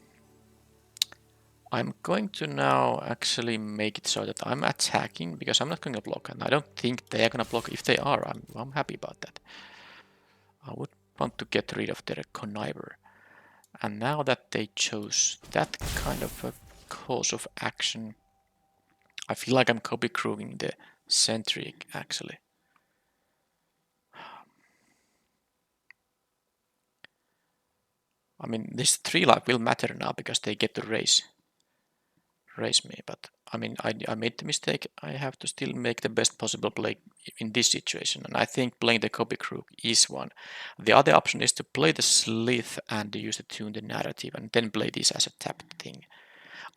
going to now actually make it so that I'm attacking, because I'm not going to block, and I don't think they are going to block. If they are, I'm happy about that. I would want to get rid of their conniver. And now that they chose that kind of a course of action, I feel like I'm copy crewing the sentry, actually. I mean, this 3 life will matter now, because they get to raise me, but I mean, I made the mistake. I have to still make the best possible play in this situation, and I think playing the copy crew is one. The other option is to play the Slith and use the Tune the Narrative, and then play this as a tapped thing.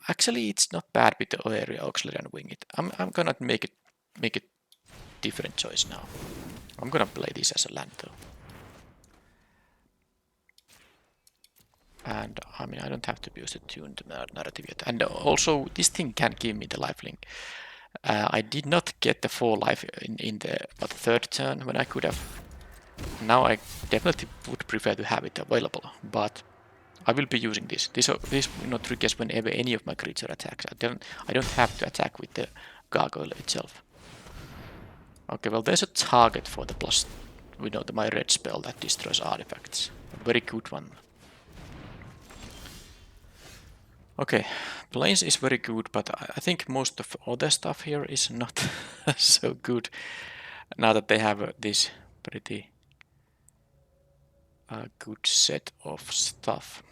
Actually, it's not bad with the area auxiliary and wing it. I'm gonna make it different choice now. I'm gonna play this as a land though. And I mean, I don't have to use the Tune the Narrative yet. And also, this thing can give me the lifelink. I did not get the 4 life in the 3rd turn when I could have. Now I definitely would prefer to have it available, but I will be using this. This triggers whenever any of my creature attacks. I don't have to attack with the gargoyle itself. Okay, well, there's a target for the plus, my red spell that destroys artifacts. A very good one. Okay, Plains is very good, but I think most of other stuff here is not so good. Now that they have this pretty good set of stuff.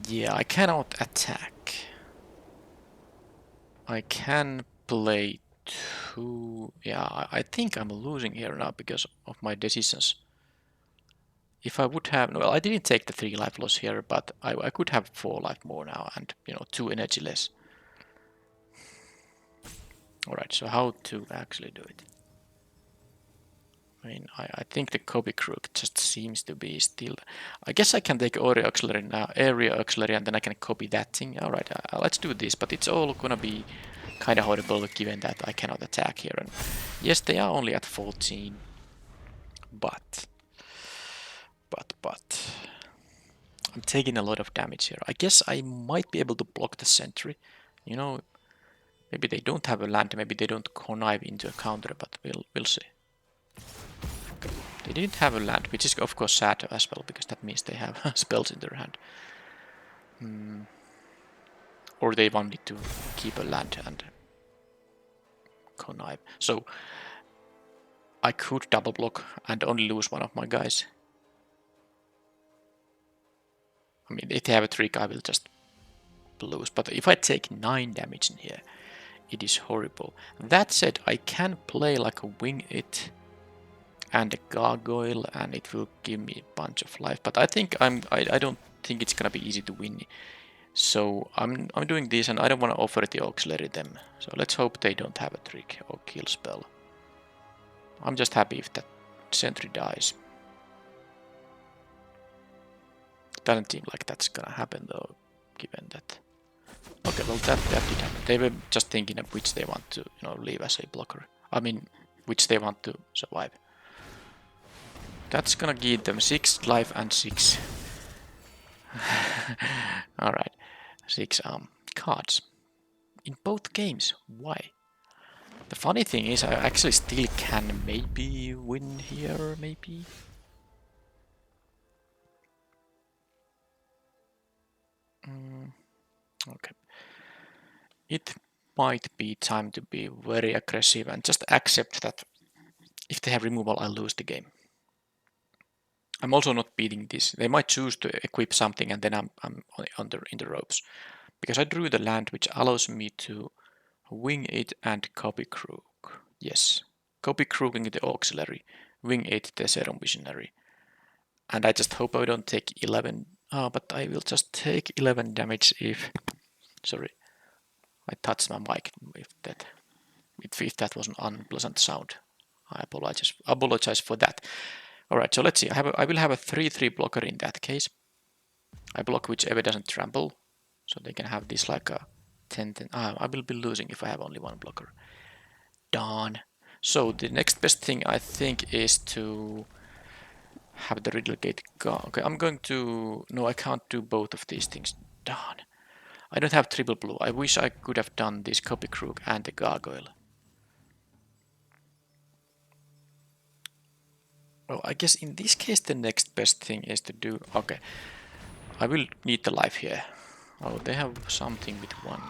Yeah, I cannot attack. I can play 2... Yeah, I think I'm losing here now because of my decisions. If I would have... Well, I didn't take the 3 life loss here, but I could have 4 life more now and, 2 energy less. Alright, so how to actually do it? I mean, I think the copy crook just seems to be still... I guess I can take area auxiliary now, and then I can copy that thing. Alright, let's do this, but it's all gonna be kind of horrible given that I cannot attack here. And yes, they are only at 14, but I'm taking a lot of damage here. I guess I might be able to block the sentry. Maybe they don't have a land, maybe they don't connive into a counter, but we'll see. Okay. They didn't have a land, which is of course sad as well, because that means they have spells in their hand. Or they wanted to keep a land and connive. So I could double block and only lose one of my guys. I mean, if they have a trick, I will just lose. But if I take 9 damage in here, it is horrible. That said, I can play like a wing it and a gargoyle, and it will give me a bunch of life. But I think I don't think it's gonna be easy to win So I'm doing this, and I don't want to offer the auxiliary them. So let's hope they don't have a trick or kill spell. I'm just happy if that sentry dies. Doesn't seem like that's gonna happen though, given that. Okay, well that did happen. They were just thinking of which they want to, leave as a blocker. I mean, which they want to survive. That's gonna give them 6 life and 6. Alright, 6 cards. In both games, why? The funny thing is I actually still can maybe win here, maybe? Okay. It might be time to be very aggressive and just accept that if they have removal, I lose the game. I'm also not beating this. They might choose to equip something and then I'm in the ropes. Because I drew the land which allows me to wing it and copy crook. Yes. Copy crooking the auxiliary. Wing it the serum visionary. And I just hope I don't take 11. But I will just take 11 damage if... Sorry. I touched my mic if that was an unpleasant sound. I apologize for that. Alright, so let's see. I will have a 3/3 blocker in that case. I block whichever doesn't trample. So they can have this like a 10-10. I will be losing if I have only one blocker. Darn. So the next best thing I think is to have the Riddle Gate go. Okay, I'm going to... No, I can't do both of these things. Darn. I don't have triple blue. I wish I could have done this Copy Crook and the Gargoyle. Well, I guess in this case the next best thing is to do... Okay, I will need the life here. Oh, they have something with 1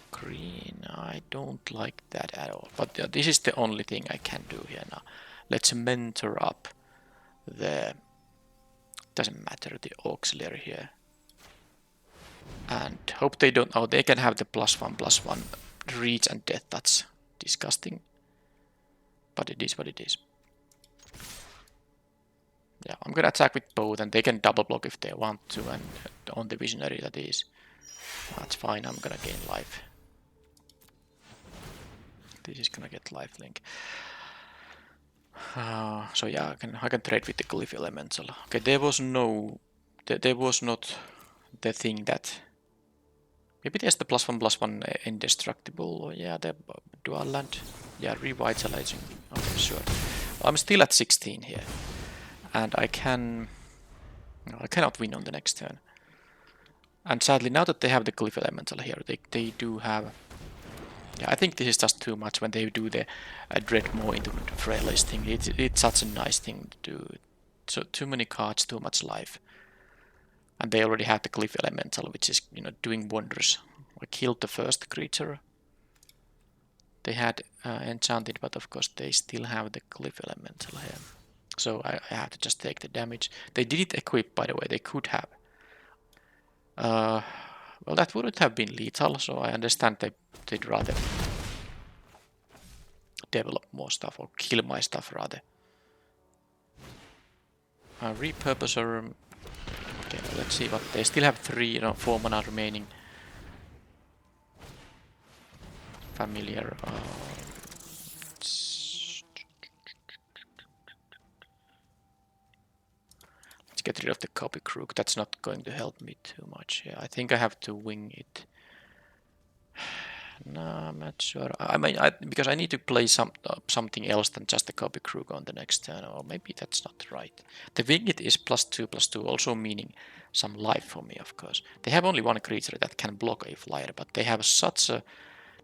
green. I don't like that at all. But this is the only thing I can do here now. Let's mentor up the... Doesn't matter, the auxiliary here. And hope they don't... Oh, they can have the +1/+1 reach and death. That's disgusting. But it is what it is. Yeah, I'm gonna attack with both and they can double block if they want to, and on the visionary that is. That's fine, I'm gonna gain life. This is gonna get lifelink. So yeah, I can trade with the Glyph Elemental. Okay, there was not the thing that... Maybe there's the +1/+1 indestructible. Yeah, the dual land. Yeah, revitalizing. Okay, sure. I'm still at 16 here. And I cannot win on the next turn. And sadly, now that they have the Glyph Elemental here, they do have... Yeah, I think this is just too much when they do the Dreadmaw into the Frailest thing. It's such a nice thing to do. So too many cards, too much life. And they already have the Glyph Elemental, which is, doing wonders. I killed the first creature. They had enchanted, but of course they still have the Glyph Elemental here. So I have to just take the damage. They didn't equip, by the way. They could have. Well, that wouldn't have been lethal, so I understand they'd rather develop more stuff or kill my stuff rather. Repurposer. Okay, let's see what they still have 4 mana remaining. Familiar. Let's get rid of the Copy Crook. That's not going to help me too much. Yeah, I think I have to wing it. No, I'm not sure. I mean, because I need to play something else than just the Copy Crook on the next turn, or maybe that's not right. The wing it is +2/+2, also meaning some life for me, of course. They have only 1 creature that can block a flyer, but they have such a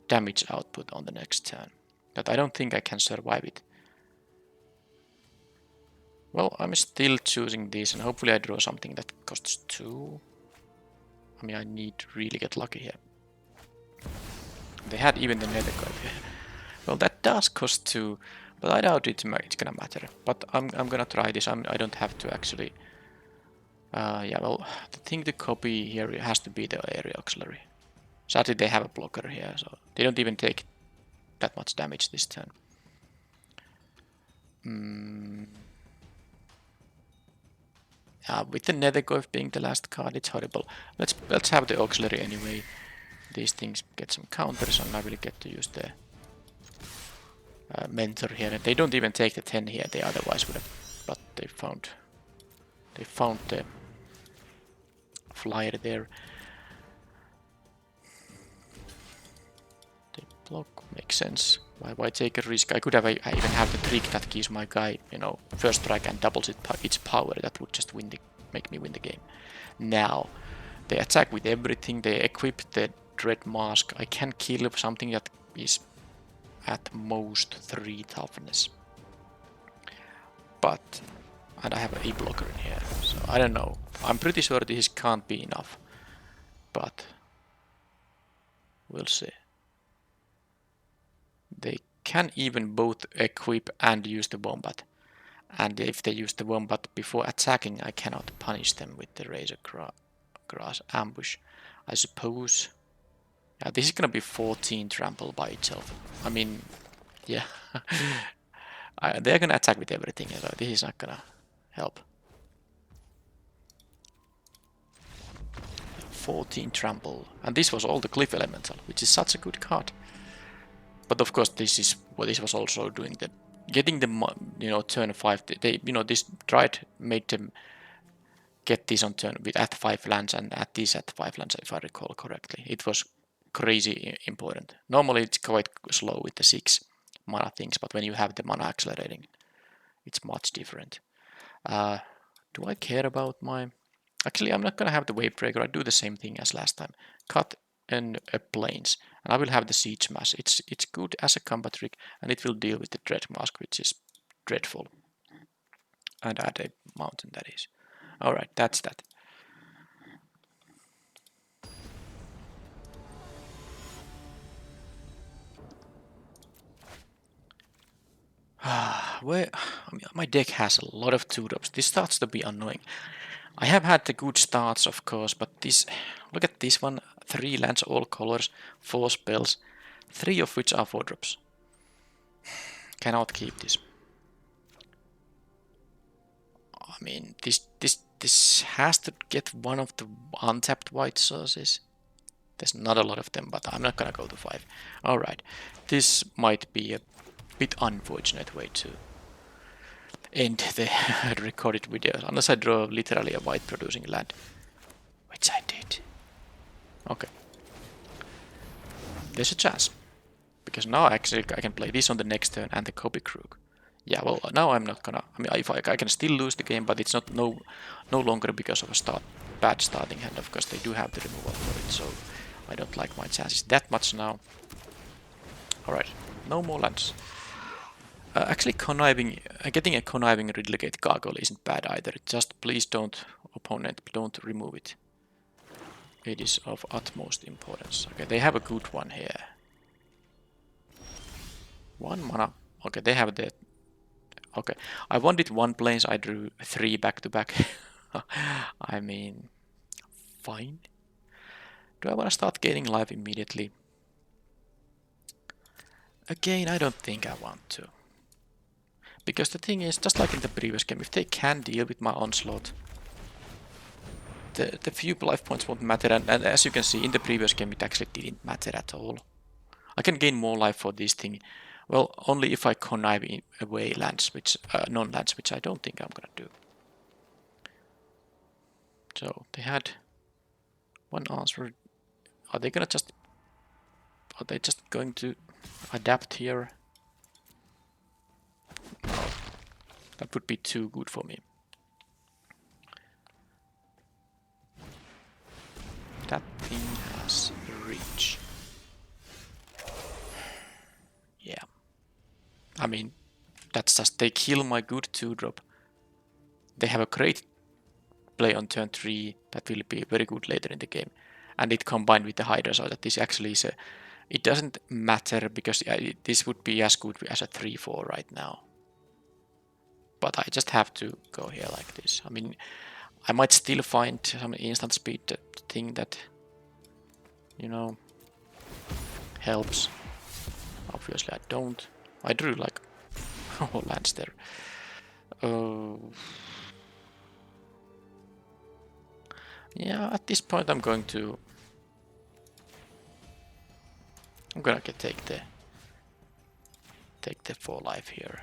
damage output on the next turn that I don't think I can survive it. Well, I'm still choosing this, and hopefully I draw something that costs 2. I mean, I need to really get lucky here. They had even the Nethercoin here. Well, that does cost 2, but I doubt it's gonna matter. But I'm gonna try this. I don't have to actually... yeah, well, the thing to copy here has to be the area auxiliary. Sadly, they have a blocker here, so they don't even take that much damage this turn. With the Nethergoth being the last card, it's horrible. Let's have the auxiliary anyway. These things get some counters, and I will get to use the mentor here. They don't even take the 10 here. They otherwise would have, but they found the flyer there. They block, makes sense. Why take a risk? I could have I even have the trick that gives my guy, you know, first strike and doubles its power. That would just make me win the game. Now they attack with everything. They equip the Dread Mask. I can kill something that is at most 3 toughness. But, and I have a blocker in here, so I don't know. I'm pretty sure this can't be enough, but we'll see. They can even both equip and use the Wombat. And if they use the Wombat before attacking, I cannot punish them with the Razor Grass Ambush. I suppose. Yeah, this is gonna be 14 trample by itself. I mean, yeah. They're gonna attack with everything, so this is not gonna help. 14 trample. And this was all the Cliff Elemental, which is such a good card. But of course, this is what this was also doing. Getting the, you know, turn 5. They, you know, this Dryad made them get this on turn at 5 lands and at this at 5 lands, if I recall correctly. It was crazy important. Normally it's quite slow with the 6 mana things, but when you have the mana accelerating, it's much different. Do I care about my... Actually, I'm not gonna have the Wavebreaker. I do the same thing as last time. Cut and planes, and I will have the Siege Mass. It's good as a combat trick, and it will deal with the Dread Mask, which is dreadful. And add a mountain, that is. Alright, that's that. Where I mean, my deck has a lot of 2-drops. This starts to be annoying. I have had the good starts, of course, but this... Look at this one. 3 lands, all colors, 4 spells, 3 of which are 4-drops. Cannot keep this. I mean, this has to get one of the untapped white sources. There's not a lot of them, but I'm not gonna go to 5. Alright, this might be a bit unfortunate way to end the recorded video, unless I draw literally a white producing land, which I did. Okay. There's a chance, because now actually I can play this on the next turn and the Copy Crook. Yeah, well, now I'm not gonna... I mean, if I can still lose the game, but it's not no longer because of a bad starting hand. Of course, they do have the removal for it, so I don't like my chances that much now. Alright, no more lands. Actually, getting a conniving Ridlegate Gargoyle isn't bad either. Just please don't, opponent, don't remove it. It is of utmost importance. Okay, they have a good one here. 1 mana. Okay, they have the... Okay, I wanted 1 planes, I drew 3 back to back. I mean, fine. Do I want to start gaining life immediately? Again, I don't think I want to. Because the thing is, just like in the previous game, if they can deal with my onslaught, the few life points won't matter. And as you can see, in the previous game, it actually didn't matter at all. I can gain more life for this thing. Well, only if I connive away lands, which non-lands, which I don't think I'm gonna do. So they had 1 answer. Are they gonna just... Are they just going to adapt here? No. That would be too good for me. That thing has reach. Yeah. I mean, that's just... They kill my good 2-drop. They have a great play on turn 3 that will be very good later in the game. And it combined with the Hydra, so that this actually is a... It doesn't matter, because this would be as good as a 3-4 right now. But I just have to go here like this. I mean, I might still find some instant speed thing that, you know, helps. Obviously I don't. I drew like all lands there. Yeah, at this point I'm gonna take the 4 life here.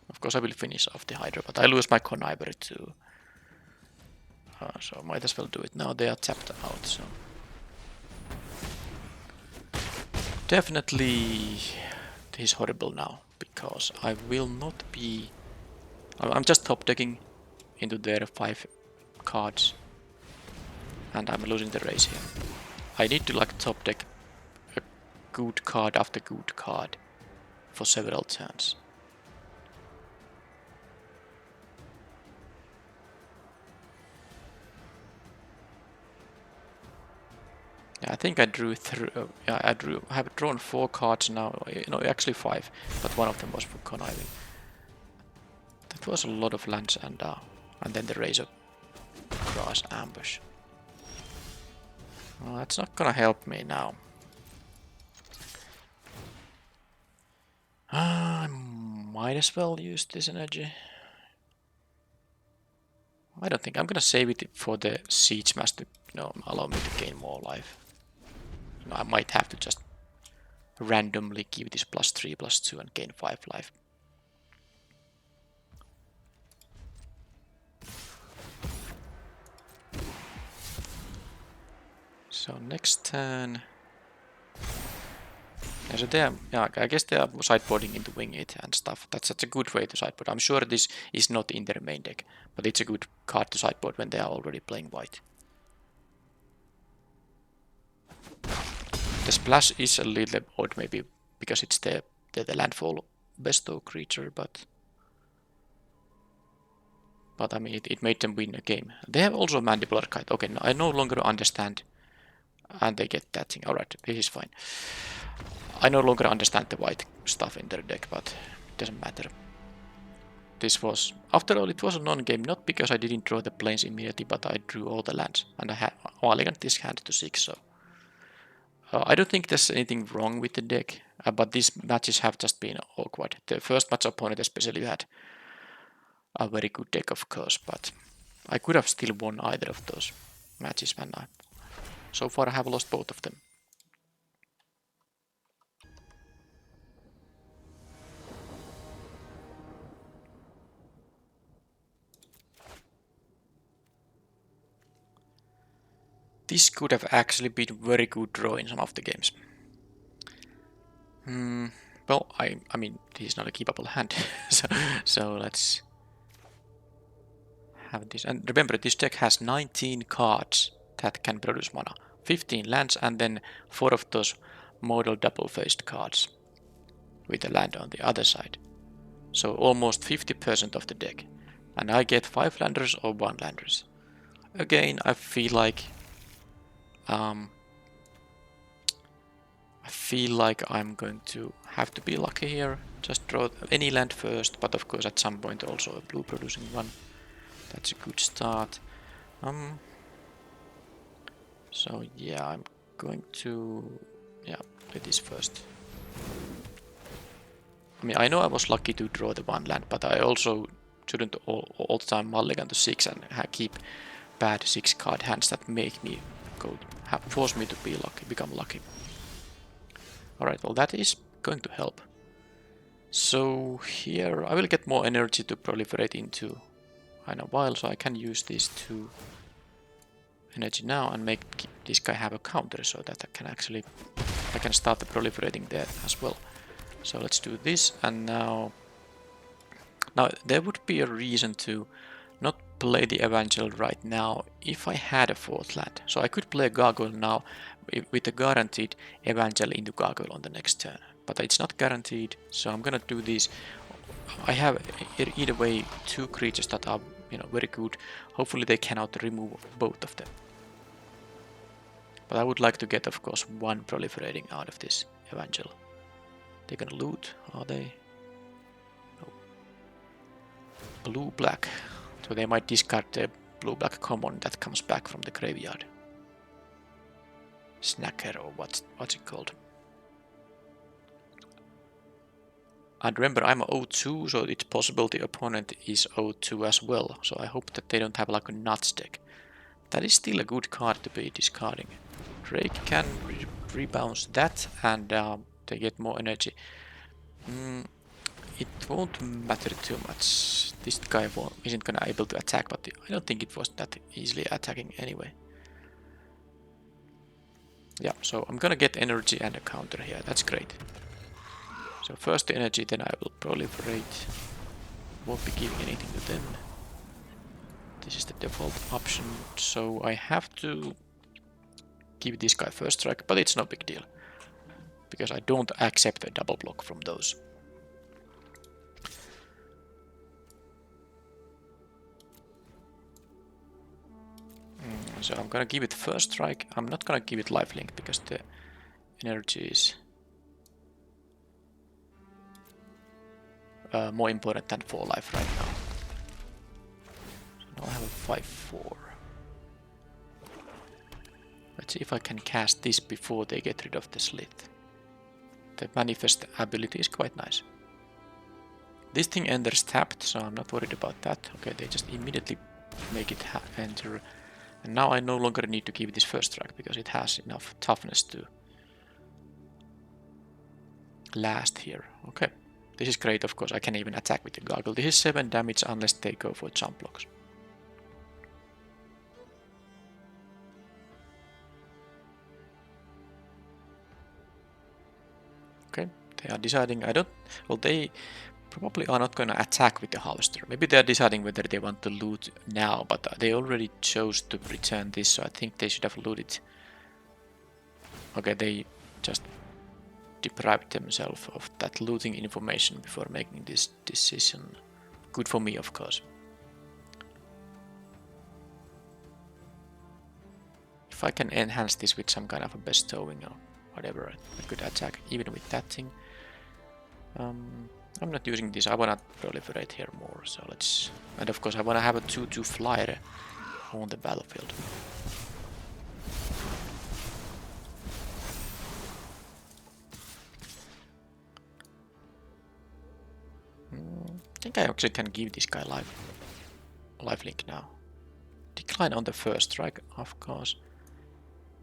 Of course I will finish off the Hydra, but I lose my Conniver too. So might as well do it now. They are tapped out, so definitely this is horrible now because I will not be. I'm just top decking into their 5 cards, and I'm losing the race here. I need to like top deck a good card after good card for several turns. Yeah, I think I drew I have drawn 4 cards now. No, actually 5, but one of them was for conniving. That was a lot of lands and then the Razor Grass ambush. Well, that's not gonna help me now. I might as well use this energy. I don't think I'm gonna save it for the Siege Master to allow me to gain more life. I might have to just randomly give this +3/+2 and gain 5 life. So next turn. Yeah, so I guess they are sideboarding into Wing It and stuff. That's such a good way to sideboard. I'm sure this is not in their main deck, but it's a good card to sideboard when they are already playing white. The splash is a little odd maybe because it's the landfall bestow creature, but I mean it made them win a game. They have also Mandibular Kite. Okay, no, I no longer understand. And they get that thing. Alright, this is fine. I no longer understand the white stuff in their deck, but it doesn't matter. This was, after all, it was a non-game, not because I didn't draw the planes immediately, but I drew all the lands, and I had elegant this hand to 6, so. I don't think there's anything wrong with the deck, but these matches have just been awkward. The first match opponent especially had a very good deck, of course, but I could have still won either of those matches, and so far I have lost both of them. This could have actually been very good draw in some of the games. Well, I mean, this is not a keepable hand, so let's have this. And remember, this deck has 19 cards that can produce mana. 15 lands and then 4 of those modal double-faced cards with a land on the other side. So almost 50% of the deck. And I get 5 landers or 1 landers. Again, I feel like I'm going to have to be lucky here. Just draw any land first, but of course at some point also a blue producing one. That's a good start. So yeah, I'm going to play this first. I mean, I know I was lucky to draw the 1 land, but I also shouldn't all the time mulligan to 6 and keep bad 6 card hands that make me force me to be lucky, become lucky. Alright, well that is going to help. So here I will get more energy to proliferate into in a while, so I can use these 2 energy now and make this guy have a counter so that I can start the proliferating there as well. So let's do this, and now there would be a reason to not play the Evangel right now if I had a 4th land. So I could play Gargoyle now with a guaranteed Evangel into Gargoyle on the next turn. But it's not guaranteed, so I'm gonna do this. I have either way 2 creatures that are very good. Hopefully they cannot remove both of them. But I would like to get, of course, 1 proliferating out of this Evangel. They're gonna loot, are they? No. Blue-black. So they might discard the blue-black common that comes back from the graveyard. Snacker, or what's it called? And remember, I'm 0-2, so it's possible the opponent is 0-2 as well. So I hope that they don't have like a nuts deck that is still a good card to be discarding. Drake can rebounce that, and they get more energy. It won't matter too much. This guy isn't gonna able to attack, but I don't think it was that easily attacking anyway. Yeah, so I'm gonna get energy and a counter here. That's great. So first the energy, then I will proliferate. Won't be giving anything to them. This is the default option, so I have to give this guy first strike, but it's no big deal, because I don't accept a double block from those. So I'm gonna give it first strike. I'm not gonna give it lifelink because the energy is more important than 4 life right now. So now I have a 5-4. Let's see if I can cast this before they get rid of the slit. The manifest ability is quite nice. This thing enters tapped, so I'm not worried about that. Okay, they just immediately make it enter. And now I no longer need to give this first strike because it has enough toughness to last here. Okay, this is great. Of course, I can even attack with the goggle. This is 7 damage unless they go for jump blocks. Okay, they are deciding. Well, they probably are not going to attack with the harvester. Maybe they are deciding whether they want to loot now, but they already chose to return this, so I think they should have looted. Okay, they just deprived themselves of that looting information before making this decision. Good for me, of course. If I can enhance this with some kind of a bestowing or whatever, I could attack even with that thing. I'm not using this. I wanna proliferate here more, so let's... And of course I wanna have a 2/2 flyer on the battlefield. I think I actually can give this guy lifelink now. Decline on the first strike, of course.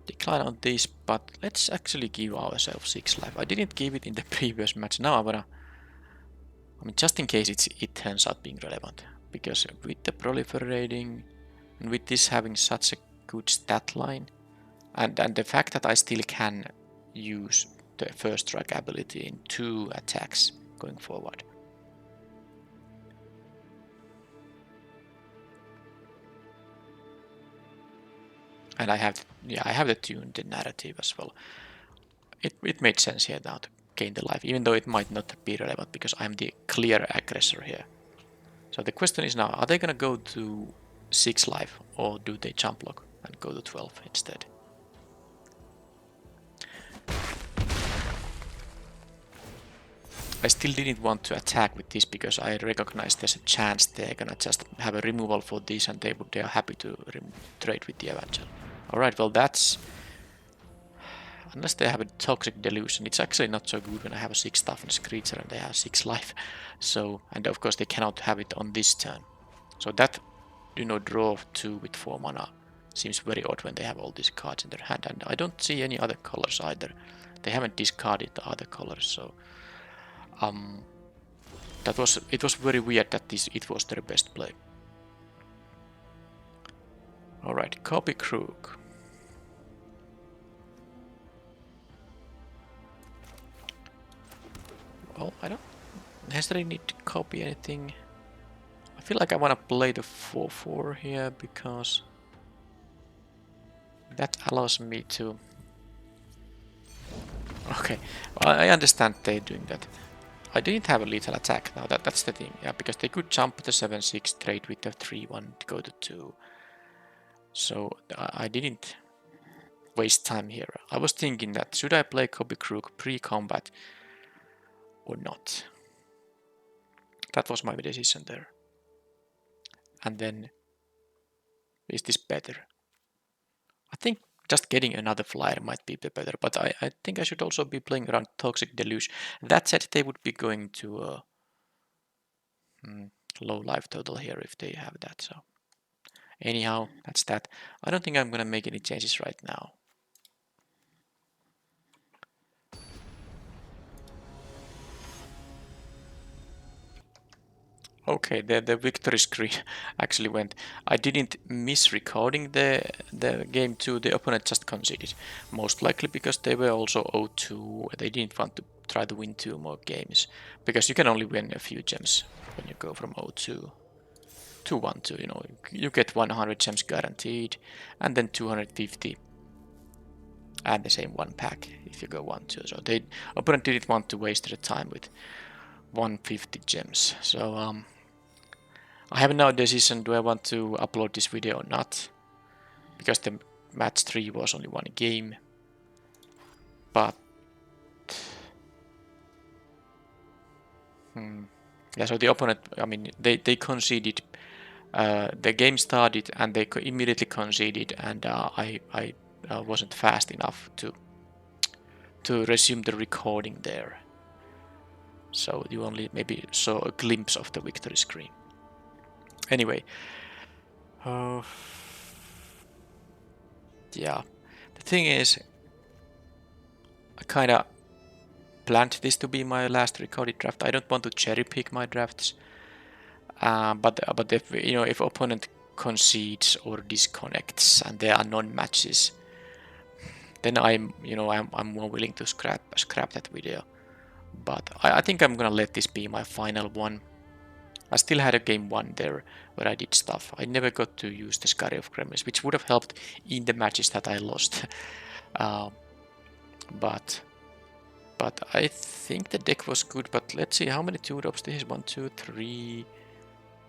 Decline on this, but let's actually give ourselves 6 life. I didn't give it in the previous match. Now I wanna... I mean, just in case it turns out being relevant. Because with the proliferating, and with this having such a good stat line, and the fact that I still can use the first strike ability in 2 attacks going forward. And I have the tune, the narrative as well. It made sense here now to gain the life, even though it might not be relevant because I'm the clear aggressor here. So the question is now, are they gonna go to 6 life or do they jump block and go to 12 instead? I still didn't want to attack with this because I recognize there's a chance they're gonna just have a removal for this and they are happy to trade with the Evangel. Alright, well that's... Unless they have a toxic delusion, it's actually not so good when I have a 6 toughness creature and they have 6 life. So, and of course they cannot have it on this turn. So that, draw 2 with 4 mana seems very odd when they have all these cards in their hand. And I don't see any other colors either. They haven't discarded the other colors, so... it was very weird that it was their best play. Alright, copy Crook. Well, I don't necessarily need to copy anything. I feel like I want to play the 4/4 here because that allows me to... Okay, well, I understand they're doing that. I didn't have a lethal attack now, that's the thing, yeah, because they could jump the 7/6, trade with the 3/1 to go to 2. So I didn't waste time here. I was thinking that should I play Copy Crook pre-combat or not? That was my decision there. And then, is this better? I think just getting another flyer might be better, but I think I should also be playing around Toxic Deluge. That said, they would be going to low life total here if they have that. So Anyhow, that's that. I don't think I'm gonna make any changes right now. Okay, the victory screen actually went. I didn't miss recording the game 2. The opponent just conceded, most likely because they were also 0-2. They didn't want to try to win 2 more games because you can only win a few gems when you go from 0-2 to 1-2. You know, you get 100 gems guaranteed, and then 250, and the same one pack if you go 1-2. So the opponent didn't want to waste their time with 150 gems. So I have now a decision, do I want to upload this video or not, because the match 3 was only one game, but yeah, so the opponent, I mean, they conceded, the game started and they immediately conceded, and I wasn't fast enough to resume the recording there, so you only maybe saw a glimpse of the victory screen. Anyway, yeah, the thing is, I kind of planned this to be my last recorded draft. I don't want to cherry pick my drafts, but if if opponent concedes or disconnects and there are non-matches, then I'm more willing to scrap that video. But I think I'm gonna let this be my final one. I still had a game 1 there where I did stuff. I never got to use the Scurry of Gremlins, which would have helped in the matches that I lost. But I think the deck was good. But let's see how many 2-drops. This is 1, 2, 3,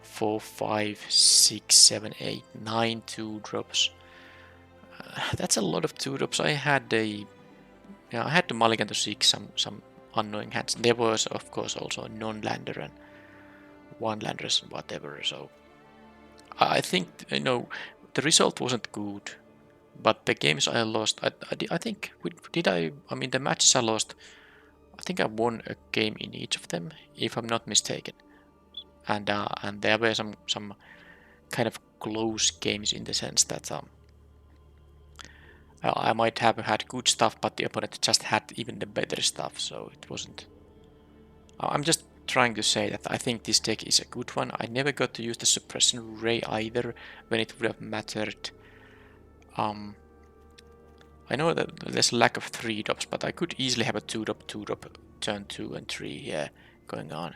4, 5, 6, 7, 8, 9 2-drops. That's a lot of 2-drops. I had to mulligan to seek some annoying hands. There was of course also a non-lander and one-landers and whatever. So I think the result wasn't good. But the games I lost, I think, I mean, the matches I lost, I think I won a game in each of them, if I'm not mistaken. And there were some kind of close games in the sense that I might have had good stuff, but the opponent just had even the better stuff, so it wasn't. I'm just trying to say that I think this deck is a good one. I never got to use the suppression ray either when it would have mattered. I know that there's a lack of 3-drops, but I could easily have a 2-drop turn 2 and 3 going on.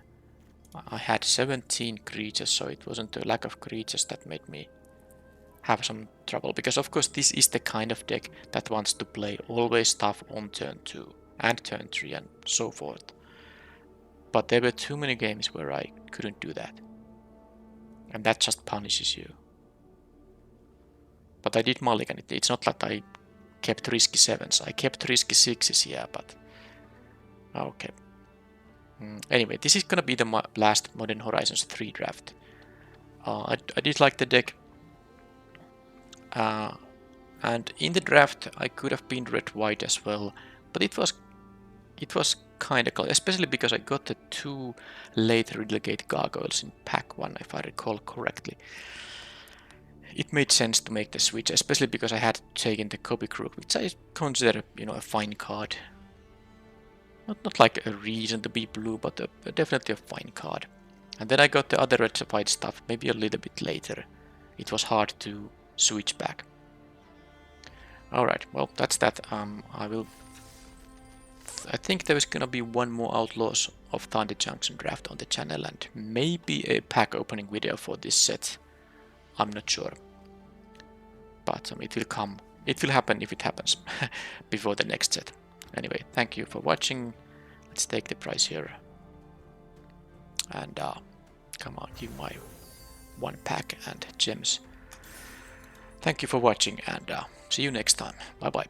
I had 17 creatures, so it wasn't a lack of creatures that made me have some trouble, because of course this is the kind of deck that wants to play always stuff on turn 2 and turn 3 and so forth. But there were too many games where I couldn't do that, and that just punishes you. But I did mulligan it. It's not that I kept risky 7s. I kept risky 6s, yeah, but okay. Anyway, this is gonna be the last Modern Horizons 3 draft. I did like the deck. And in the draft I could have been red-white as well, but it was kinda close, especially because I got the 2 late Riddlegate Gargoyles in pack 1, if I recall correctly. It made sense to make the switch, especially because I had taken the Copy Crook, which I consider, a fine card. Not like a reason to be blue, but definitely a fine card. And then I got the other red-white stuff maybe a little bit later. It was hard to switch back. Alright, well, that's that. I think there is gonna be one more Outlaws of Thunder Junction draft on the channel, and maybe a pack opening video for this set. I'm not sure. But it will come. It will happen if it happens before the next set. Anyway, thank you for watching. Let's take the prize here. And come on, give my 1 pack and gems. Thank you for watching, and see you next time. Bye bye.